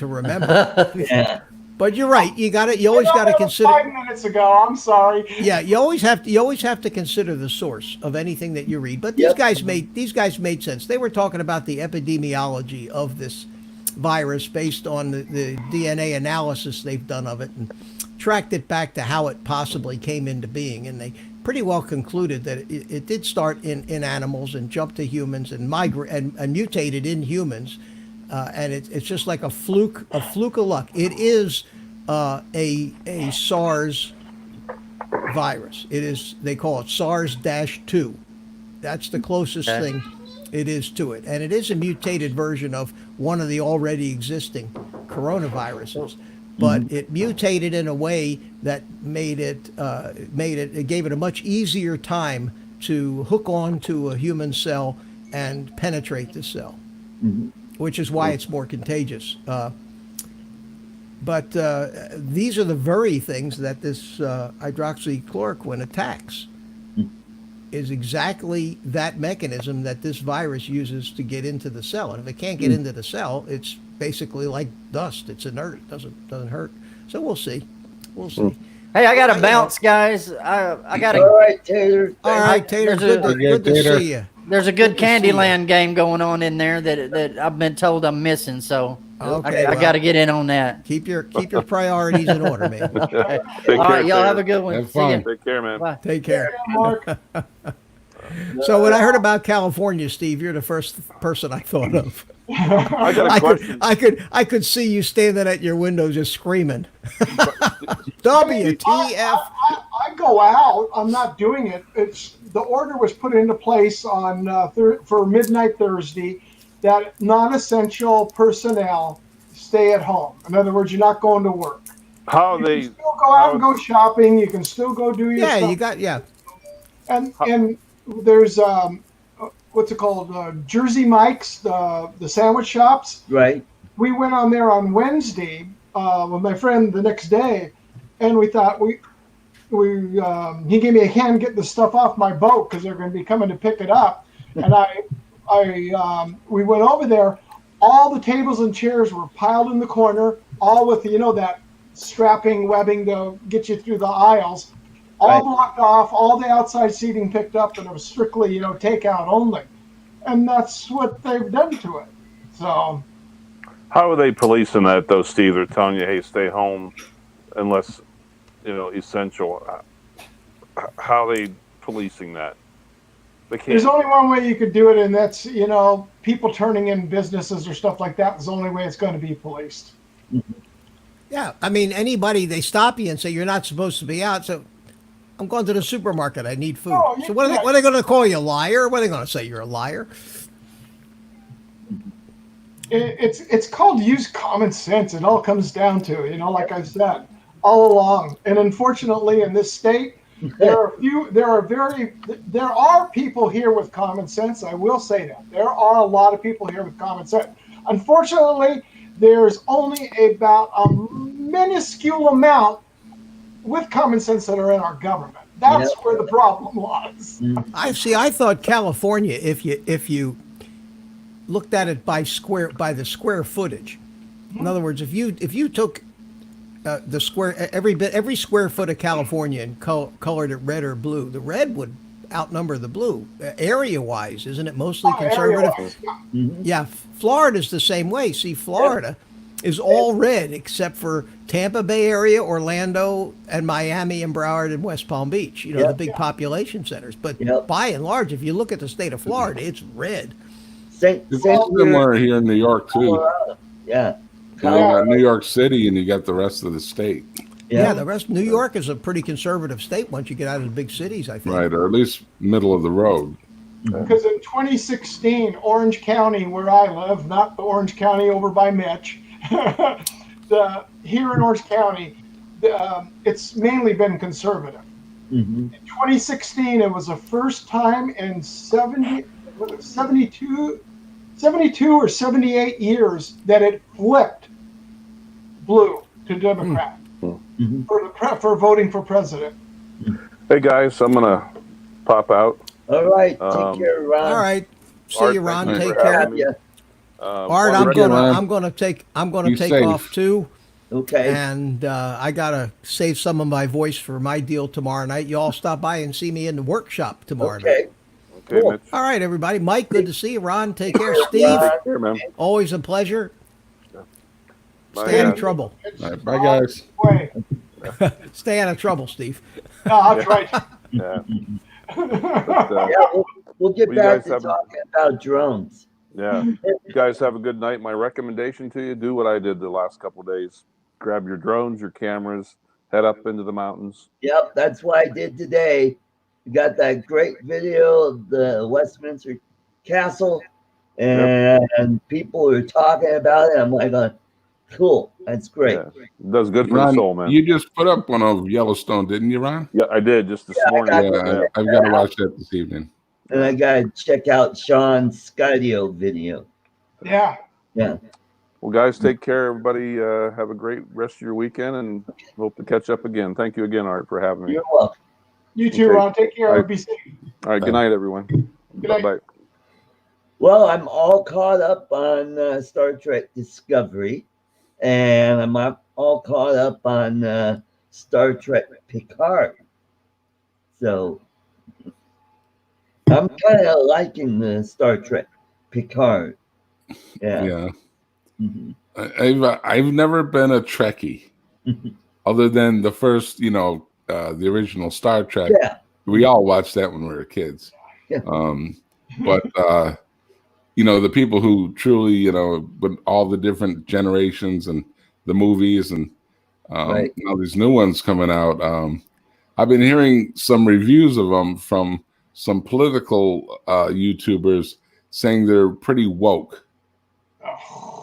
remember. Yeah. But you're right. You got it. You always got to consider. 5 minutes ago. I'm sorry. Yeah, you always have to consider the source of anything that you read. But these guys made sense. They were talking about the epidemiology of this virus based on the DNA analysis they've done of it and tracked it back to how it possibly came into being. And they pretty well concluded that it did start in animals and jumped to humans and mutated in humans. And it's just like a fluke of luck. It is a SARS virus. It is, they call it SARS-2. That's the closest thing it is to it. And it is a mutated version of one of the already existing coronaviruses. But it mutated in a way that it gave it a much easier time to hook on to a human cell and penetrate the cell. Which is why it's more contagious. But these are the very things that this hydroxychloroquine attacks, is exactly that mechanism that this virus uses to get into the cell. And if it can't get into the cell, it's basically like dust. It's inert. It doesn't hurt. So we'll see. Hey, I got to bounce, guys. I got to. All right, Taylor. All right, Tater. There's Good to see you. There's a good Good to see you. Candyland game going on in there that I've been told I'm missing, so Okay, I well, got to get in on that. keep your priorities in order, man. Take All care, right, y'all have Taylor. a good one. Have See ya. fun. Take care, man. Bye. Take care. Yeah, Mark. So when I heard about California, Steve, you're the first person I thought of. I got a question. I could see you standing at your window just screaming. WTF? I go out. I'm not doing it. It's the order was put into place on for midnight Thursday that non-essential personnel stay at home. In other words, you're not going to work. How You they can still go out and go shopping. You can still go do your Yeah, stuff. you got And there's what's it called? Jersey Mike's, the sandwich shops. Right. We went on there on Wednesday with my friend the next day, and we thought he gave me a hand getting the stuff off my boat because they're going to be coming to pick it up, and we went over there. All the tables and chairs were piled in the corner, all with that strapping webbing to get you through the aisles, all Right. blocked off, all the outside seating picked up, and it was strictly takeout only, and that's what they've done to it. So. How are they policing that though, Steve? They're telling you, hey, stay home unless essential. How are they policing that? They can't. There's only one way you could do it, and that's people turning in businesses or stuff like that is the only way it's going to be policed. Yeah, I mean, they stop you and say you're not supposed to be out. So I'm going to the supermarket. I need food. Oh, So what are they going to call you, a liar? What are they going to say? You're a liar? It's called use common sense. It all comes down to like I said all along. And unfortunately, in this state, there are people here with common sense. I will say that there are a lot of people here with common sense. Unfortunately, there's only about a minuscule amount with common sense that are in our government. That's where the problem lies. I thought California, if you looked at it by the square footage. In other words, if you took the square every square foot of California and colored it red or blue, the red would outnumber the blue area wise, isn't it? Mostly conservative. Area-wise, Yeah, Florida's the same way. See, Florida is all red except for Tampa Bay area, Orlando, and Miami and Broward and West Palm Beach. The big population centers. But by and large, if you look at the state of Florida, it's red. It's similar here in New York too. Colorado. Yeah. You got New York City, and you got the rest of the state. Yeah, the rest. New York is a pretty conservative state once you get out of the big cities, I think. Right, or at least middle of the road. Because in 2016, Orange County, where I live, not the Orange County over by Mitch, here in Orange County, it's mainly been conservative. Mm-hmm. In 2016, it was the first time in 72 or 78 years that it flipped blue to Democrat for voting for president. Hey guys, I'm gonna pop out. All right. Take care, Ron. All right. See Art, you, Ron. thank you Take for care. having me. Art, Art, I'm gonna take Be safe. off too. Okay. And I gotta save some of my voice for my deal tomorrow night. You all stop by and see me in the workshop tomorrow night. Okay. Okay, Cool. Mitch. All right, everybody. Mike, good to see you. Ron, take care. Steve, Take care, man. always a pleasure. Bye, Stay out of guys. trouble. All right, bye, guys. Way. Stay out of trouble, Steve. No, that's right. Yeah. Yeah, we'll get Well, you back guys to have- talking about drones. Yeah. You guys have a good night. My recommendation to you, do what I did the last couple of days. Grab your drones, your cameras, head up into the mountains. Yep, that's what I did today. We got that great video of the Westminster Castle, and people are talking about it. I'm like, cool, that's great. Yeah. It does good for Ron, the soul, man. you just put up one of Yellowstone, didn't you, Ron? Yeah, I did just this Yeah, I morning. got Yeah, I've got to watch that this evening. And I got to check out Sean's Skydio video. Yeah. Yeah. Well, guys, take care, everybody. Have a great rest of your weekend, and hope to catch up again. Thank you again, Art, for having me. You're welcome. You too, Okay. Ron. Take care. All right. Be safe. All right, good night, everyone. Good night. Bye-bye. Well, I'm all caught up on Star Trek Discovery, and I'm all caught up on Star Trek Picard. So I'm kind of liking the Star Trek Picard. Yeah. Yeah. Mhm. I've never been a Trekkie, other than the first, the original Star Trek. Yeah. We all watched that when we were kids. Yeah. But the people who truly, with all the different generations and the movies and Right. these new ones coming out. I've been hearing some reviews of them from some political YouTubers saying they're pretty woke.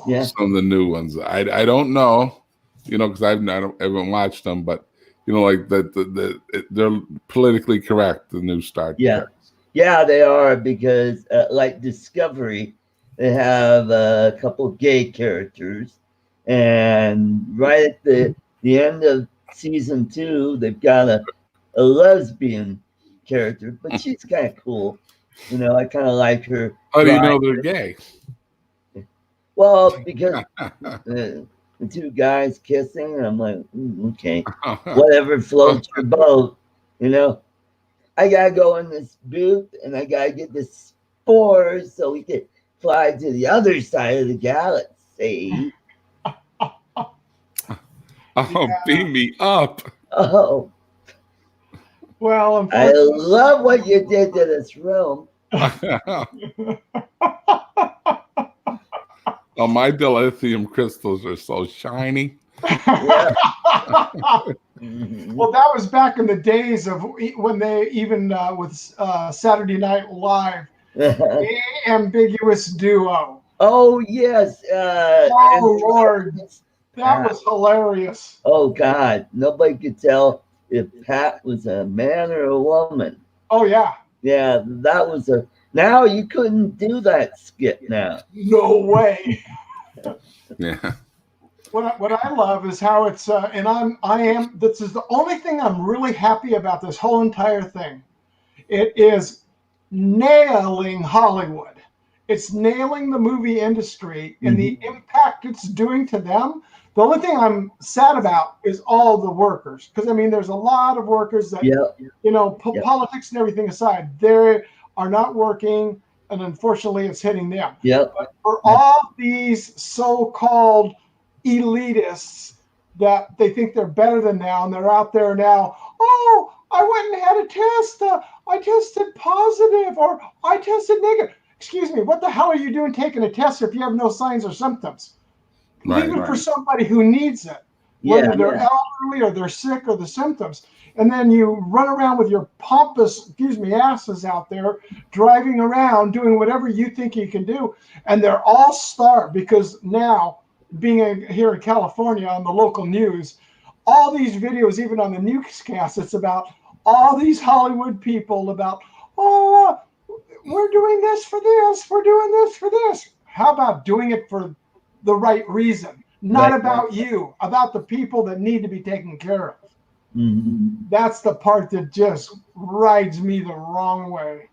Yeah. Some of the new ones. I don't know, because I haven't watched them, but like they're politically correct. The new Star Yeah. Trek. Yeah, they are, because like Discovery, they have a couple gay characters, and right at the end of season 2, they've got a lesbian character, but she's kind of cool. I kind of like her. How do you know they're gay? Well, because the two guys kissing, and I'm like, okay, whatever floats your boat, I gotta go in this booth, and I gotta get the spores so we can fly to the other side of the galaxy. Beam me up. Oh, Well, I love what you did to this room. Oh, my dilithium crystals are so shiny. Yeah. Mhm. well, that was back in the days of when they even with Saturday Night Live, the ambiguous duo. Oh yes. Oh Lord, that was hilarious. Oh God, nobody could tell if Pat was a man or a woman. Oh yeah, Yeah, that was now you couldn't do that skit now. no way. Yeah. What I love is how it's and this is the only thing I'm really happy about this whole entire thing. It is nailing Hollywood. It's nailing the movie industry and the impact it's doing to them. The only thing I'm sad about is all the workers, because I mean, there's a lot of workers that politics and everything aside, they are not working, and unfortunately, it's hitting them. Yep. But for all these so-called elitists that they think they're better than now, and they're out there now, oh, I went and had a test, I tested positive, or I tested negative. Excuse me, what the hell are you doing taking a test if you have no signs or symptoms? Even for somebody who needs it, whether they're elderly or they're sick or the symptoms. And then you run around with your pompous, asses out there, driving around, doing whatever you think you can do. And they're all starved, because now, being here in California on the local news, all these videos, even on the newscast, it's about all these Hollywood people about, oh, we're doing this for this, we're doing this for this. How about doing it for the right reason? Not about you, about the people that need to be taken care of. That's the part that just rides me the wrong way.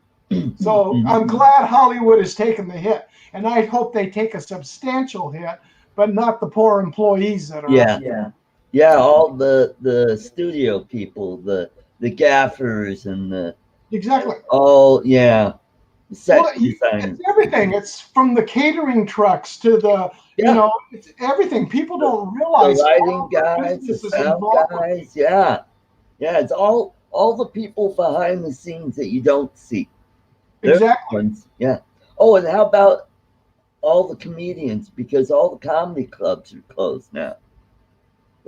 So I'm glad Hollywood has taken the hit, and I hope they take a substantial hit, but not the poor employees that are. Yeah, all the studio people, the gaffers, and the Exactly. set Well, designers. it's everything. It's from the catering trucks to the, it's everything. People don't realize The lighting all guys, the businesses sound involved. guys. Yeah, it's all the people behind the scenes that you don't see. They're the Exactly. ones. Yeah. Oh, and how about all the comedians? Because all the comedy clubs are closed now.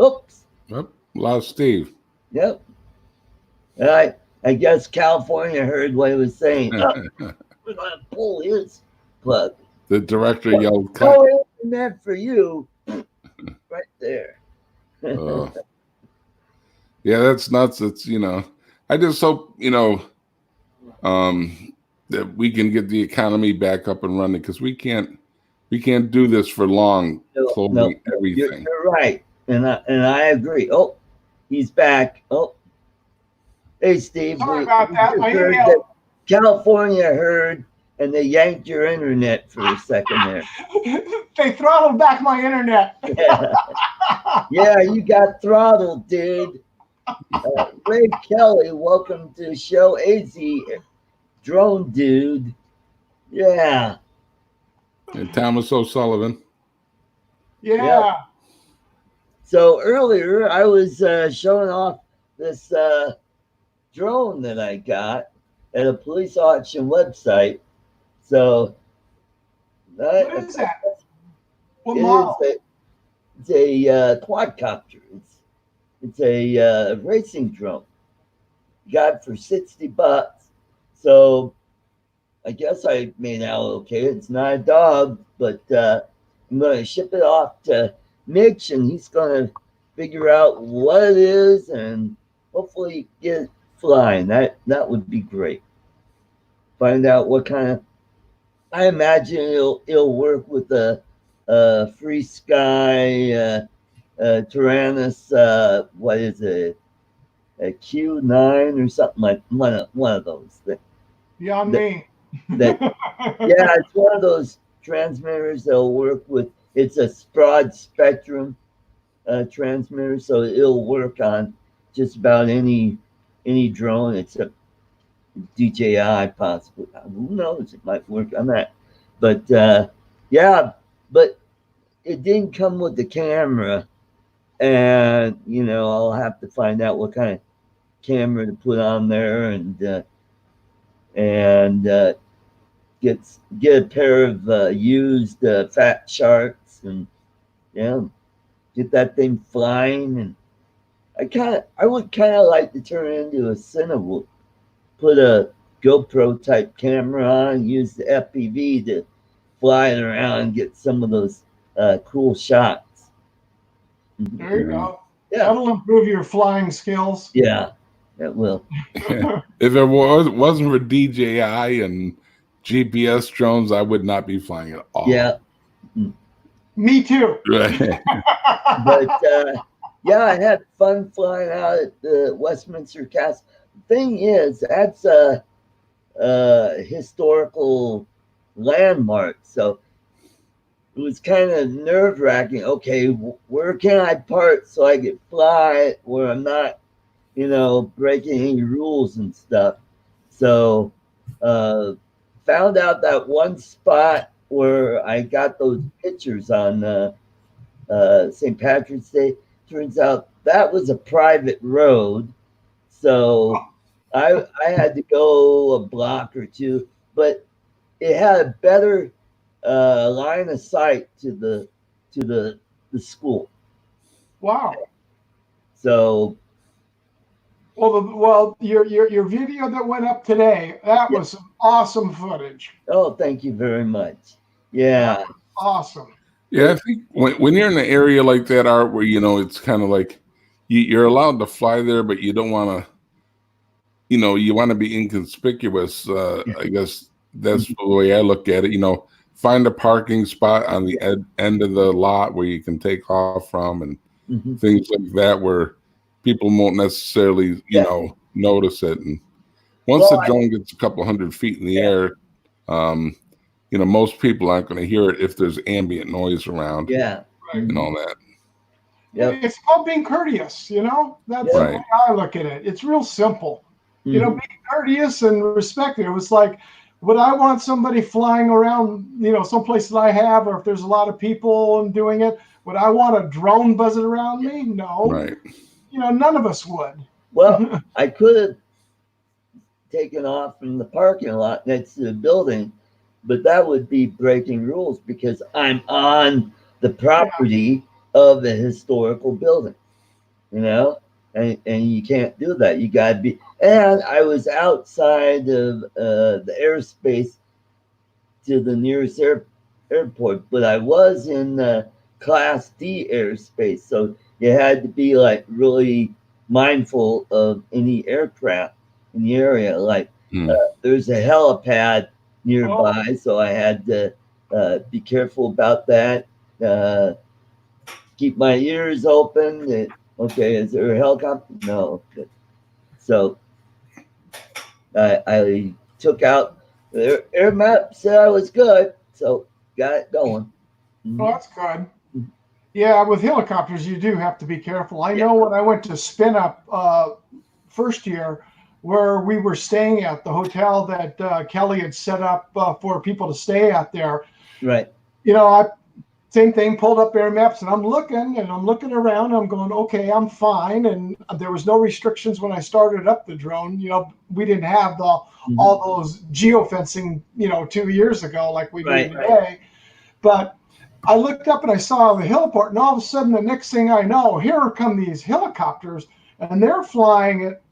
Oops. Yep. Lost Steve. Yep. And I guess California heard what he was saying. We're gonna pull his plug. The director yelled, "Cut!" Oh, internet for you, right there. Yeah, that's nuts. It's I just hope that we can get the economy back up and running, because we can't do this for long. Closing everything. You're right, and I agree. Oh, he's back. Oh, hey Steve. Sorry about that. My heard email. that California heard, and they yanked your internet for a second there. They throttled back my internet. Yeah, you got throttled, dude. Ray Kelly, welcome to the show. AZ drone dude. Yeah. And Thomas O'Sullivan. Yeah. Yep. So earlier I was showing off this drone that I got at a police auction website. So What is that? What it model? it's a quadcopter. It's a racing drone. Got it for $60. So I guess I made out okay. It's not a dog, but I'm going to ship it off to Mitch, and he's going to figure out what it is and hopefully get it flying. That would be great. Find out what kind of. I imagine it'll work with a Free Sky Tyrannus. What is it? A Q9 or something like one of those things. Beyond That- me. that- Yeah, it's one of those transmitters that'll work with. It's a broad spectrum transmitter, so it'll work on just about any drone except DJI possibly. Who knows? It might work on that. But yeah, but it didn't come with the camera, and I'll have to find out what kind of camera to put on there, and get a pair of used Fat Sharks, and yeah, get that thing flying. And I would kind of like to turn it into a Cinewhoop, put a GoPro type camera on, use the FPV to fly it around and get some of those cool shots. There you go. Yeah, That'll improve your flying skills. yeah, that will. If it wasn't for DJI and GPS drones, I would not be flying at all. Yeah, Me too. Right. but yeah, I had fun flying out at the Westminster Castle. Thing is, that's a historical landmark, so it was kind of nerve-wracking. Okay, where can I park so I can fly where I'm not, breaking any rules and stuff? So found out that one spot where I got those pictures on St. Patrick's Day. Turns out that was a private road, so I had to go a block or two, but it had a better line of sight to the school. Wow. So Well, your video that went up today, that was some awesome footage. thank you very much. Yeah, Awesome. Yeah, I think when you're in an area like that, Art, where it's kind of like you're allowed to fly there, but you don't want to. You want to be inconspicuous. I guess that's the way I look at it. Find a parking spot on the end of the lot where you can take off from, and things like that, where people won't necessarily, notice it. And once the drone gets a couple hundred feet in the air, most people aren't going to hear it if there's ambient noise around. Yeah, and all that. Yep. It's called being courteous, That's the way I look at it. It's real simple. Being courteous and respected. It was like, would I want somebody flying around, someplace that I have, or if there's a lot of people and doing it, would I want a drone buzzing around me? No. Right. None of us would. Well, I could have taken off from the parking lot next to the building, but that would be breaking rules because I'm on the property of a historical building, and you can't do that. You got to be. And I was outside of the airspace to the nearest airport, but I was in the Class D airspace, so you had to be like really mindful of any aircraft in the area. Like there's a helipad nearby, so I had to be careful about that. Keep my ears open. Okay, is there a helicopter? No. So I took out the air map, said I was good, so got it going. Oh, that's good. Yeah, with helicopters, you do have to be careful. I know when I went to spin up first year, where we were staying at, the hotel that Kelly had set up for people to stay at there. Right. Same thing, pulled up air maps, and I'm looking around. I'm going, okay, I'm fine. And there was no restrictions when I started up the drone. We didn't have all those geofencing, 2 years ago like we do Right. today. But I looked up and I saw the heliport, and all of a sudden, the next thing I know, here come these helicopters, and they're flying it.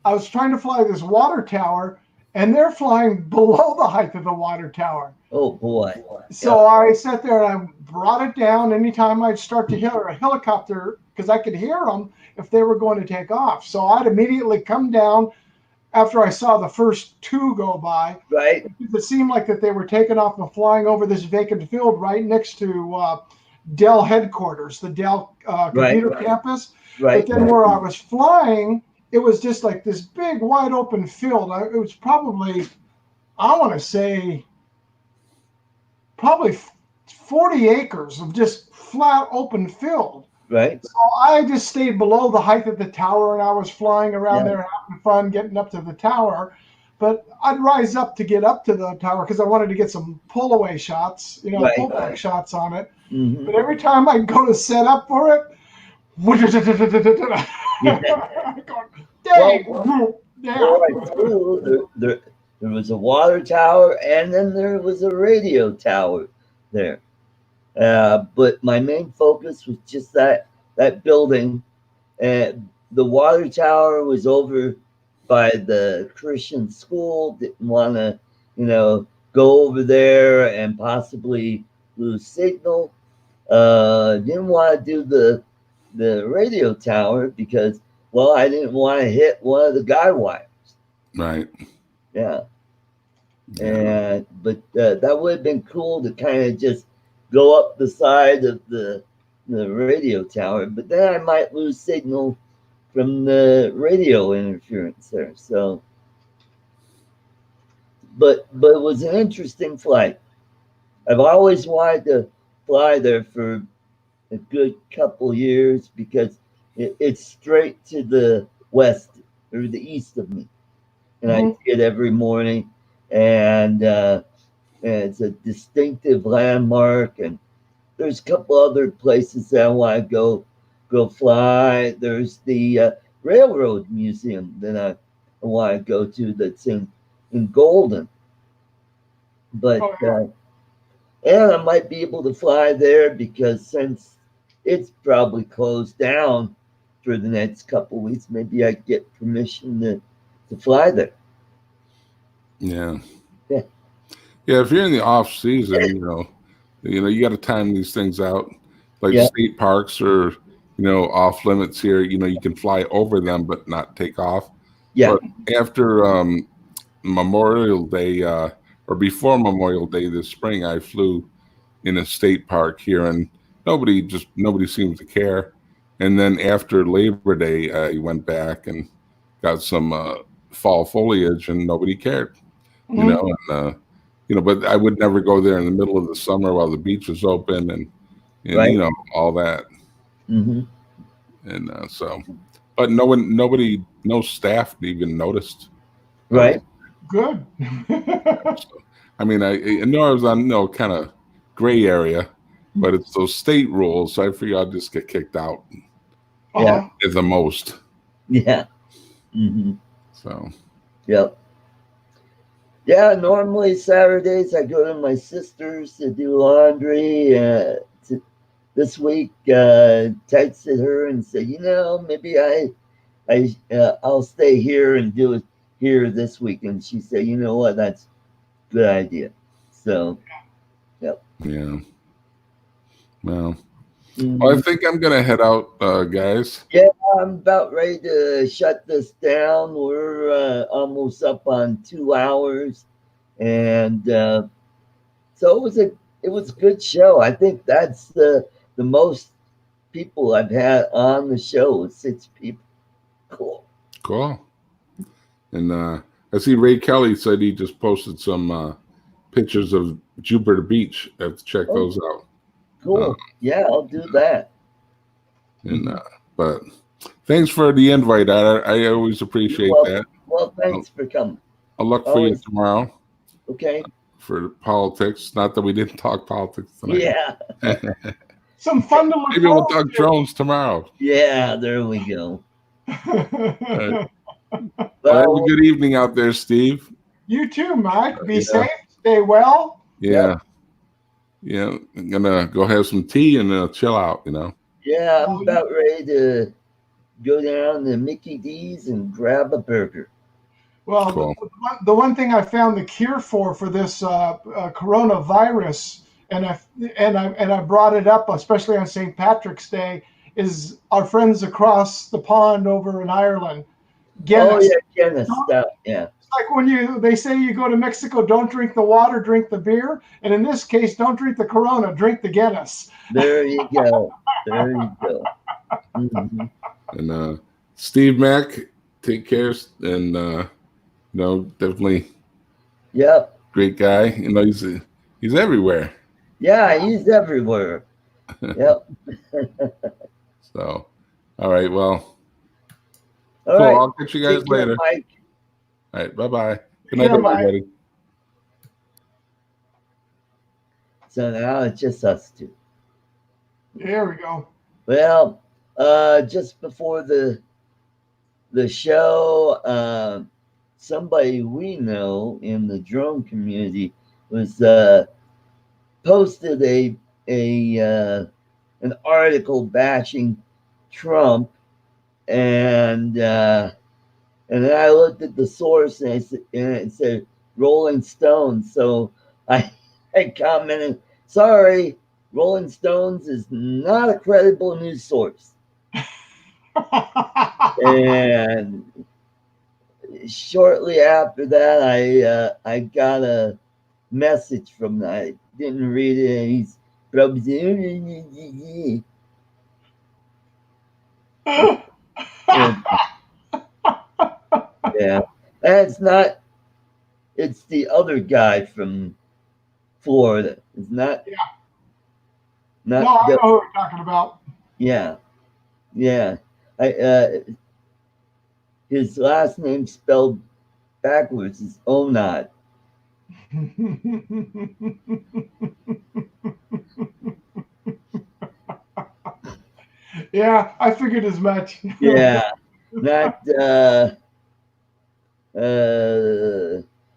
I was trying to fly this water tower, and they're flying below the height of the water tower. Oh boy. So I sat there and I brought it down anytime I'd start to hear a helicopter, because I could hear them if they were going to take off. So I'd immediately come down after I saw the first two go by. Right. It seemed like that they were taking off and flying over this vacant field right next to Dell headquarters, the Dell computer campus. Right. But then where I was flying, it was just like this big wide open field. It was probably, I want to say, probably 40 acres of just flat open field. Right. So I just stayed below the height of the tower, and I was flying around there having fun getting up to the tower. But I'd rise up to get up to the tower because I wanted to get some pull away shots, pullback shots on it. Mm-hmm. But every time I'd go to set up for it, there was a water tower, and then there was a radio tower there. But my main focus was just that building. The water tower was over by the Christian school. Didn't want to, go over there and possibly lose signal. Didn't want to do the radio tower because, well, I didn't want to hit one of the guy wires. Right. Yeah. But that would have been cool to kind of just go up the side of the radio tower, but then I might lose signal from the radio interference there. So, but it was an interesting flight. I've always wanted to fly there for a good couple years because it's straight to the west or the east of me, and I see it every morning, and it's a distinctive landmark. And there's a couple other places that I want to go fly. There's the railroad museum that I want to go to that's in Golden. But and I might be able to fly there because since it's probably closed down for the next couple weeks, maybe I get permission to fly there. Yeah. If you're in the off season, you got to time these things out. Like state parks are, off limits here. You can fly over them but not take off. Yeah. But after Memorial Day or before Memorial Day this spring, I flew in a state park here, and nobody seemed to care. And then after Labor Day, I went back and got some fall foliage, and nobody cared. But I would never go there in the middle of the summer while the beach was open and all that. Mm-hmm. And but no staff even noticed. Right. Good. I mean, I know I was on kind of gray area, but it's those state rules, so I figure I'll just get kicked out. Yeah. At the most. Yeah. Mm-hmm. So. Yep. Yeah, normally Saturdays I go to my sister's to do laundry. This week, texted her and said, maybe I'll stay here and do it here this week. And she said, you know what, that's a good idea. So, yep. Yeah. Well, I think I'm going to head out, guys. Yeah, I'm about ready to shut this down. We're almost up on 2 hours. And so it was a good show. I think that's the most people I've had on the show, 6 people. Cool. And I see Ray Kelly said he just posted some pictures of Jupiter Beach. I have to check those out. Cool. Yeah, I'll do that. And but thanks for the invite. I always appreciate that. Well, thanks for coming. I'll look for Always. you tomorrow Okay. for politics. Not that we didn't talk politics tonight. Yeah. Some fun to look Maybe we'll forward talk drones tomorrow. Yeah. There we go. to. Well, have a Well, good evening out there, Steve. You too, Mike. Be Yeah. safe. Stay well. Yeah. Yeah. I'm gonna go have some tea and chill out, yeah. I'm about ready to go down to Mickey D's and grab a burger. Well, Cool. the one thing I found the cure for this coronavirus, and I brought it up, especially on St. Patrick's Day, is our friends across the pond over in Ireland. Guinness. Oh yeah, Guinness stuff. Yeah. It's like when they say you go to Mexico, don't drink the water, drink the beer, and in this case, don't drink the Corona, drink the Guinness. There you go. There you go. Mm-hmm. And Steve Mack, take care, and definitely Yep. great guy. He's everywhere. Yeah, he's everywhere. Yep. So, all right. Well, All cool. right. I'll catch you guys Take care, later. Mike. All right. Bye-bye. Good care, night, Mike. everybody. So now it's just us two. There we go. Well, just before the show, somebody we know in the drone community was posted an article bashing Trump, and then I looked at the source and it said Rolling Stone. So I commented, "Sorry, Rolling Stones is not a credible news source." And shortly after that, I got a message from him. I didn't read it, and he's probably saying, yeah. And it's the other guy from Florida. It's not. Yeah. Not No, I know who you're talking about. Yeah. Yeah. His last name spelled backwards is Onad. Yeah, I figured as much. Yeah. Not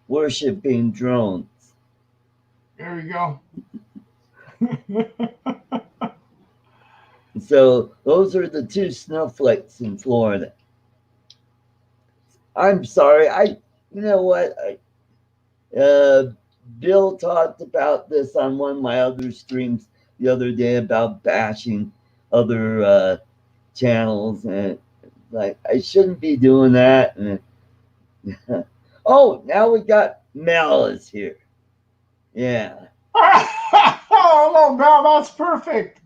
worshiping drones. There you go. So those are the two snowflakes in Florida. I'm sorry. You know what? Bill talked about this on one of my other streams the other day about bashing other channels, and like I shouldn't be doing that. And oh, now we got Mel is here. Yeah. Oh no, Mel, that's perfect.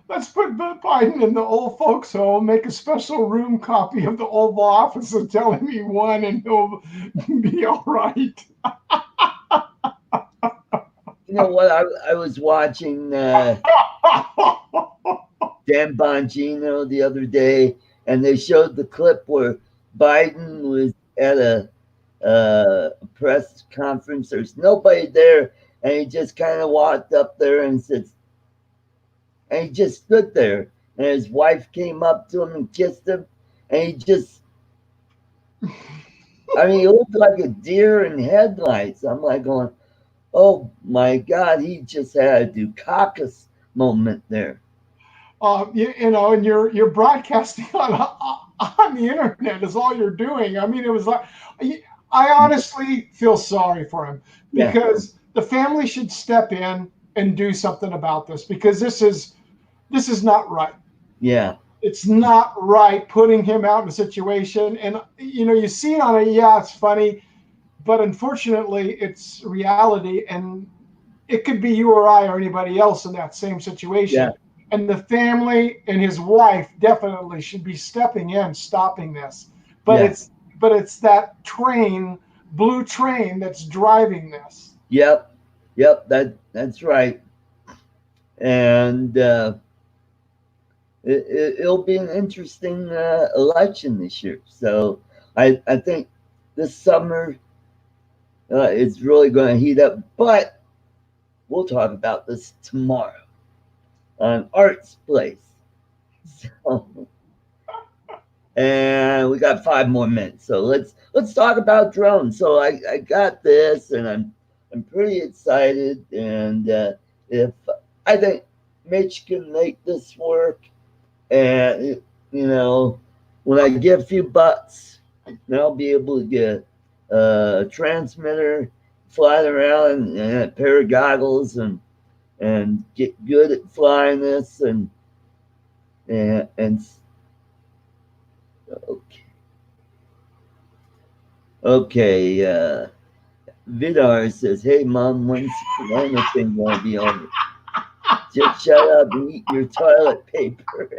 Let's put Biden in the old folks' home, make a special room copy of the Oval Office and tell him he won, and he'll be all right. You know what? I was watching Dan Bongino the other day, and they showed the clip where Biden was at a press conference. There's nobody there, and he just kind of walked up there and said, and he just stood there, and his wife came up to him and kissed him, and he just, I mean, he looked like a deer in headlights. I'm like going, oh my God, he just had a Dukakis moment there. You know, and you're broadcasting on the internet is all you're doing. I mean, it was like, I honestly feel sorry for him because the family should step in and do something about this, because this is not right. Yeah. It's not right putting him out in a situation. And, you know, you see it on it. Yeah, it's funny, but unfortunately it's reality, and it could be you or I or anybody else in that same situation. Yeah. And the family and his wife definitely should be stepping in, stopping this. But it's that blue train that's driving this. Yep. That's right. And it'll be an interesting election this year. So I think this summer it's really going to heat up. But we'll talk about this tomorrow on Art's Place. So, and we got 5 more minutes, so let's talk about drones. So I got this, and I'm pretty excited, and if I think Mitch can make this work, and when I get a few bucks, then I'll be able to get a transmitter, flying around, and a pair of goggles, and get good at flying this, and okay. Vidar says, "Hey mom, when's the Corona thing gonna be on? Just shut up and eat your toilet paper."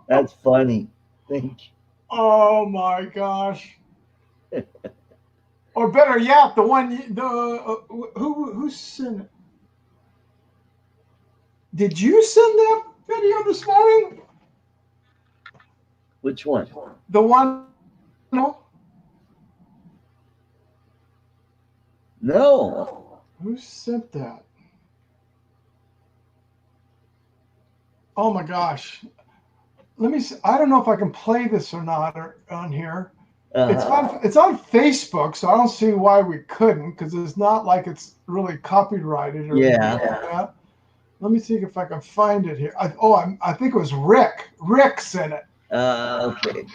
That's funny. Thank you. Oh my gosh. Or better yet, the one who sent it? Did you send that video this morning? Which one? The one? No. Who sent that? Oh my gosh. Let me see. I don't know if I can play this or not on here. It's on Facebook, so I don't see why we couldn't, because it's not like it's really copyrighted or anything like that. Let me see if I can find it here. I think it was Rick. Rick sent it. Okay.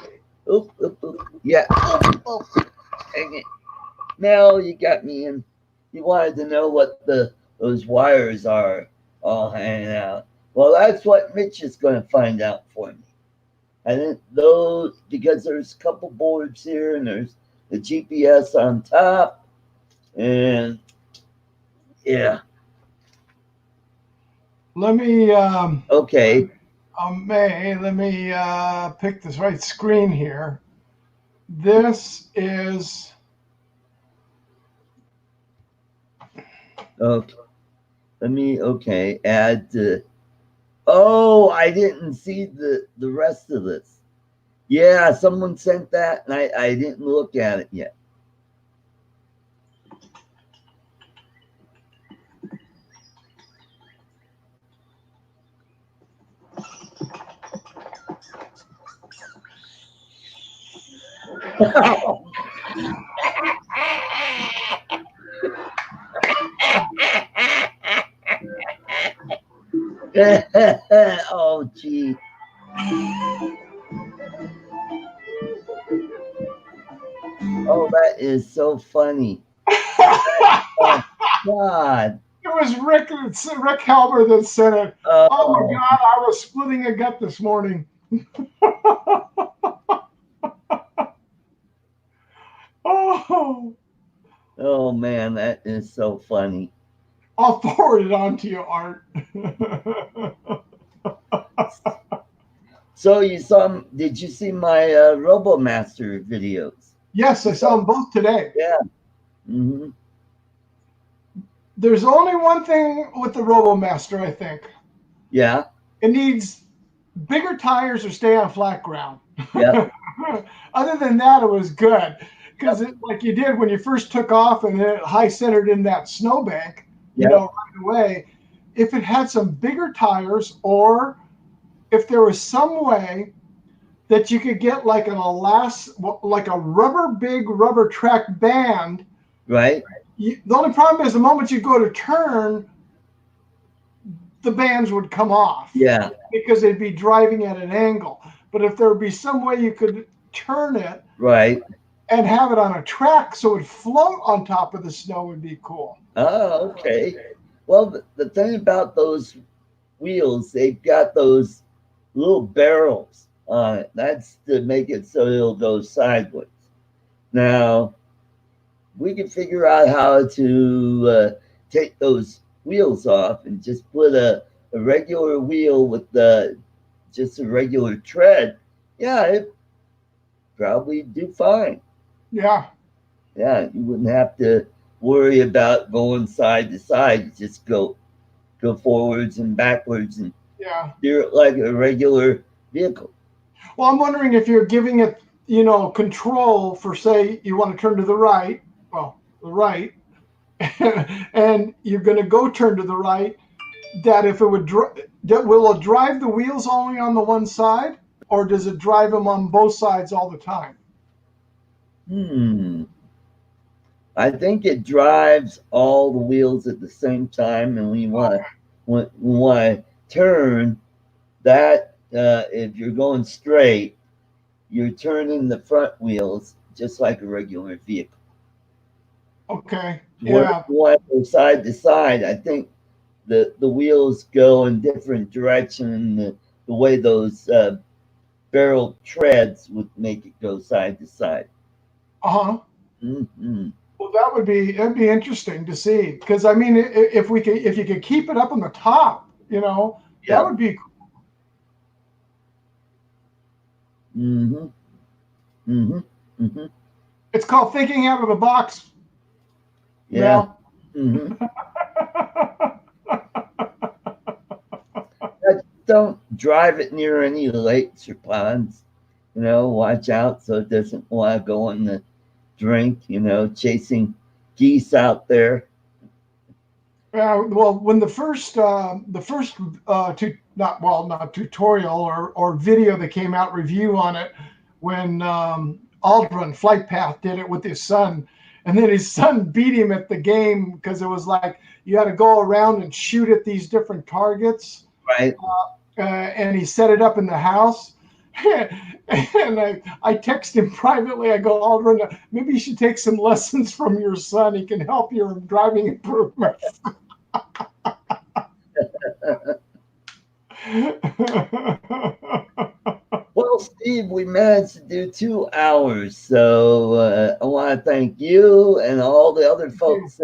Oop. Yeah. Oop. Dang it. Mel, you got me in. You wanted to know what those wires are all hanging out. Well, that's what Mitch is going to find out for me. I think those, because there's a couple boards here, and there's the GPS on top, and yeah. Let me okay. let me pick this right screen here. This is okay. Let me add the. Oh, I didn't see the rest of this. Yeah, someone sent that, and I didn't look at it yet. Oh, gee. Oh, that is so funny. Oh, God. It was Rick Halber that sent it. Oh my God, I was splitting a gut this morning. Oh man, that is so funny. I'll forward it on to you, Art. So did you see my Robomaster videos? Yes, I saw them both today. Yeah. Mm-hmm. There's only one thing with the Robomaster, I think. Yeah. It needs bigger tires or stay on flat ground. Yeah. Other than that, it was good. Because like you did when you first took off and it high centered in that snowbank, right away. If it had some bigger tires, or if there was some way that you could get like like a big rubber track band. Right. The only problem is the moment you go to turn, the bands would come off. Yeah. Because they'd be driving at an angle. But if there would be some way you could turn it. Right. And have it on a track so it would float on top of the snow would be cool. Oh, okay. Well, the thing about those wheels, they've got those little barrels on it. That's to make it so it'll go sideways. Now, we can figure out how to take those wheels off and just put a regular wheel with just a regular tread. Yeah, it probably do fine. Yeah. Yeah, you wouldn't have to worry about going side to side. You just go forwards and backwards and steer it like a regular vehicle. Well, I'm wondering if you're giving it, control for, say, you want to turn to the right, well, the right, and you're going to go turn to the right. That if it would, will it drive the wheels only on the one side, or does it drive them on both sides all the time? I think it drives all the wheels at the same time, and when you want to turn that, if you're going straight, you're turning the front wheels just like a regular vehicle. Okay. Where Yeah. you want to go side to side, I think the wheels go in different direction. The way those barrel treads would make it go side to side. Uh-huh. Mm-hmm. Well, that'd be interesting to see, because I mean, if you could keep it up on the top, that Yeah. would be cool. Mm-hmm. Mm-hmm. Mm-hmm. It's called thinking out of the box. Yeah. Mel. Mm-hmm. Don't drive it near any lakes or ponds. Watch out so it doesn't want to go in the drink. Chasing geese out there. Well, when the first not tutorial or video that came out, review on it, when Aldrin Flight Path did it with his son, and then his son beat him at the game because it was like you had to go around and shoot at these different targets, Right. and he set it up in the house. And I text him privately. I go, Aldrin, maybe you should take some lessons from your son. He can help your driving improvements. Well, Steve, we managed to do 2 hours. So I want to thank you and all the other folks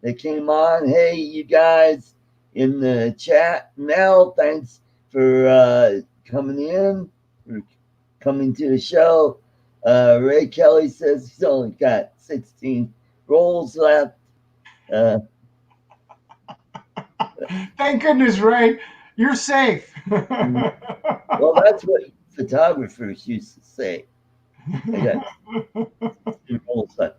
that came on. Hey, you guys in the chat. Mel, thanks for coming in, for coming to the show. Ray Kelly says he's only got 16 rolls left. Thank goodness, Ray. You're safe. Well, that's what photographers used to say. I got 16 rolls left.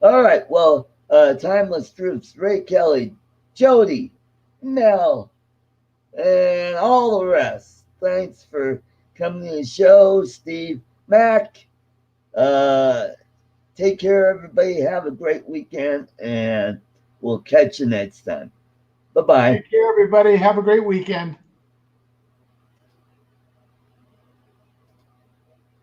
All right. Well, Timeless Troops, Ray Kelly, Jody, Mel, and all the rest. Thanks for coming to the show, Steve, Mac. Take care, everybody. Have a great weekend, and we'll catch you next time. Bye-bye. Take care, everybody. Have a great weekend.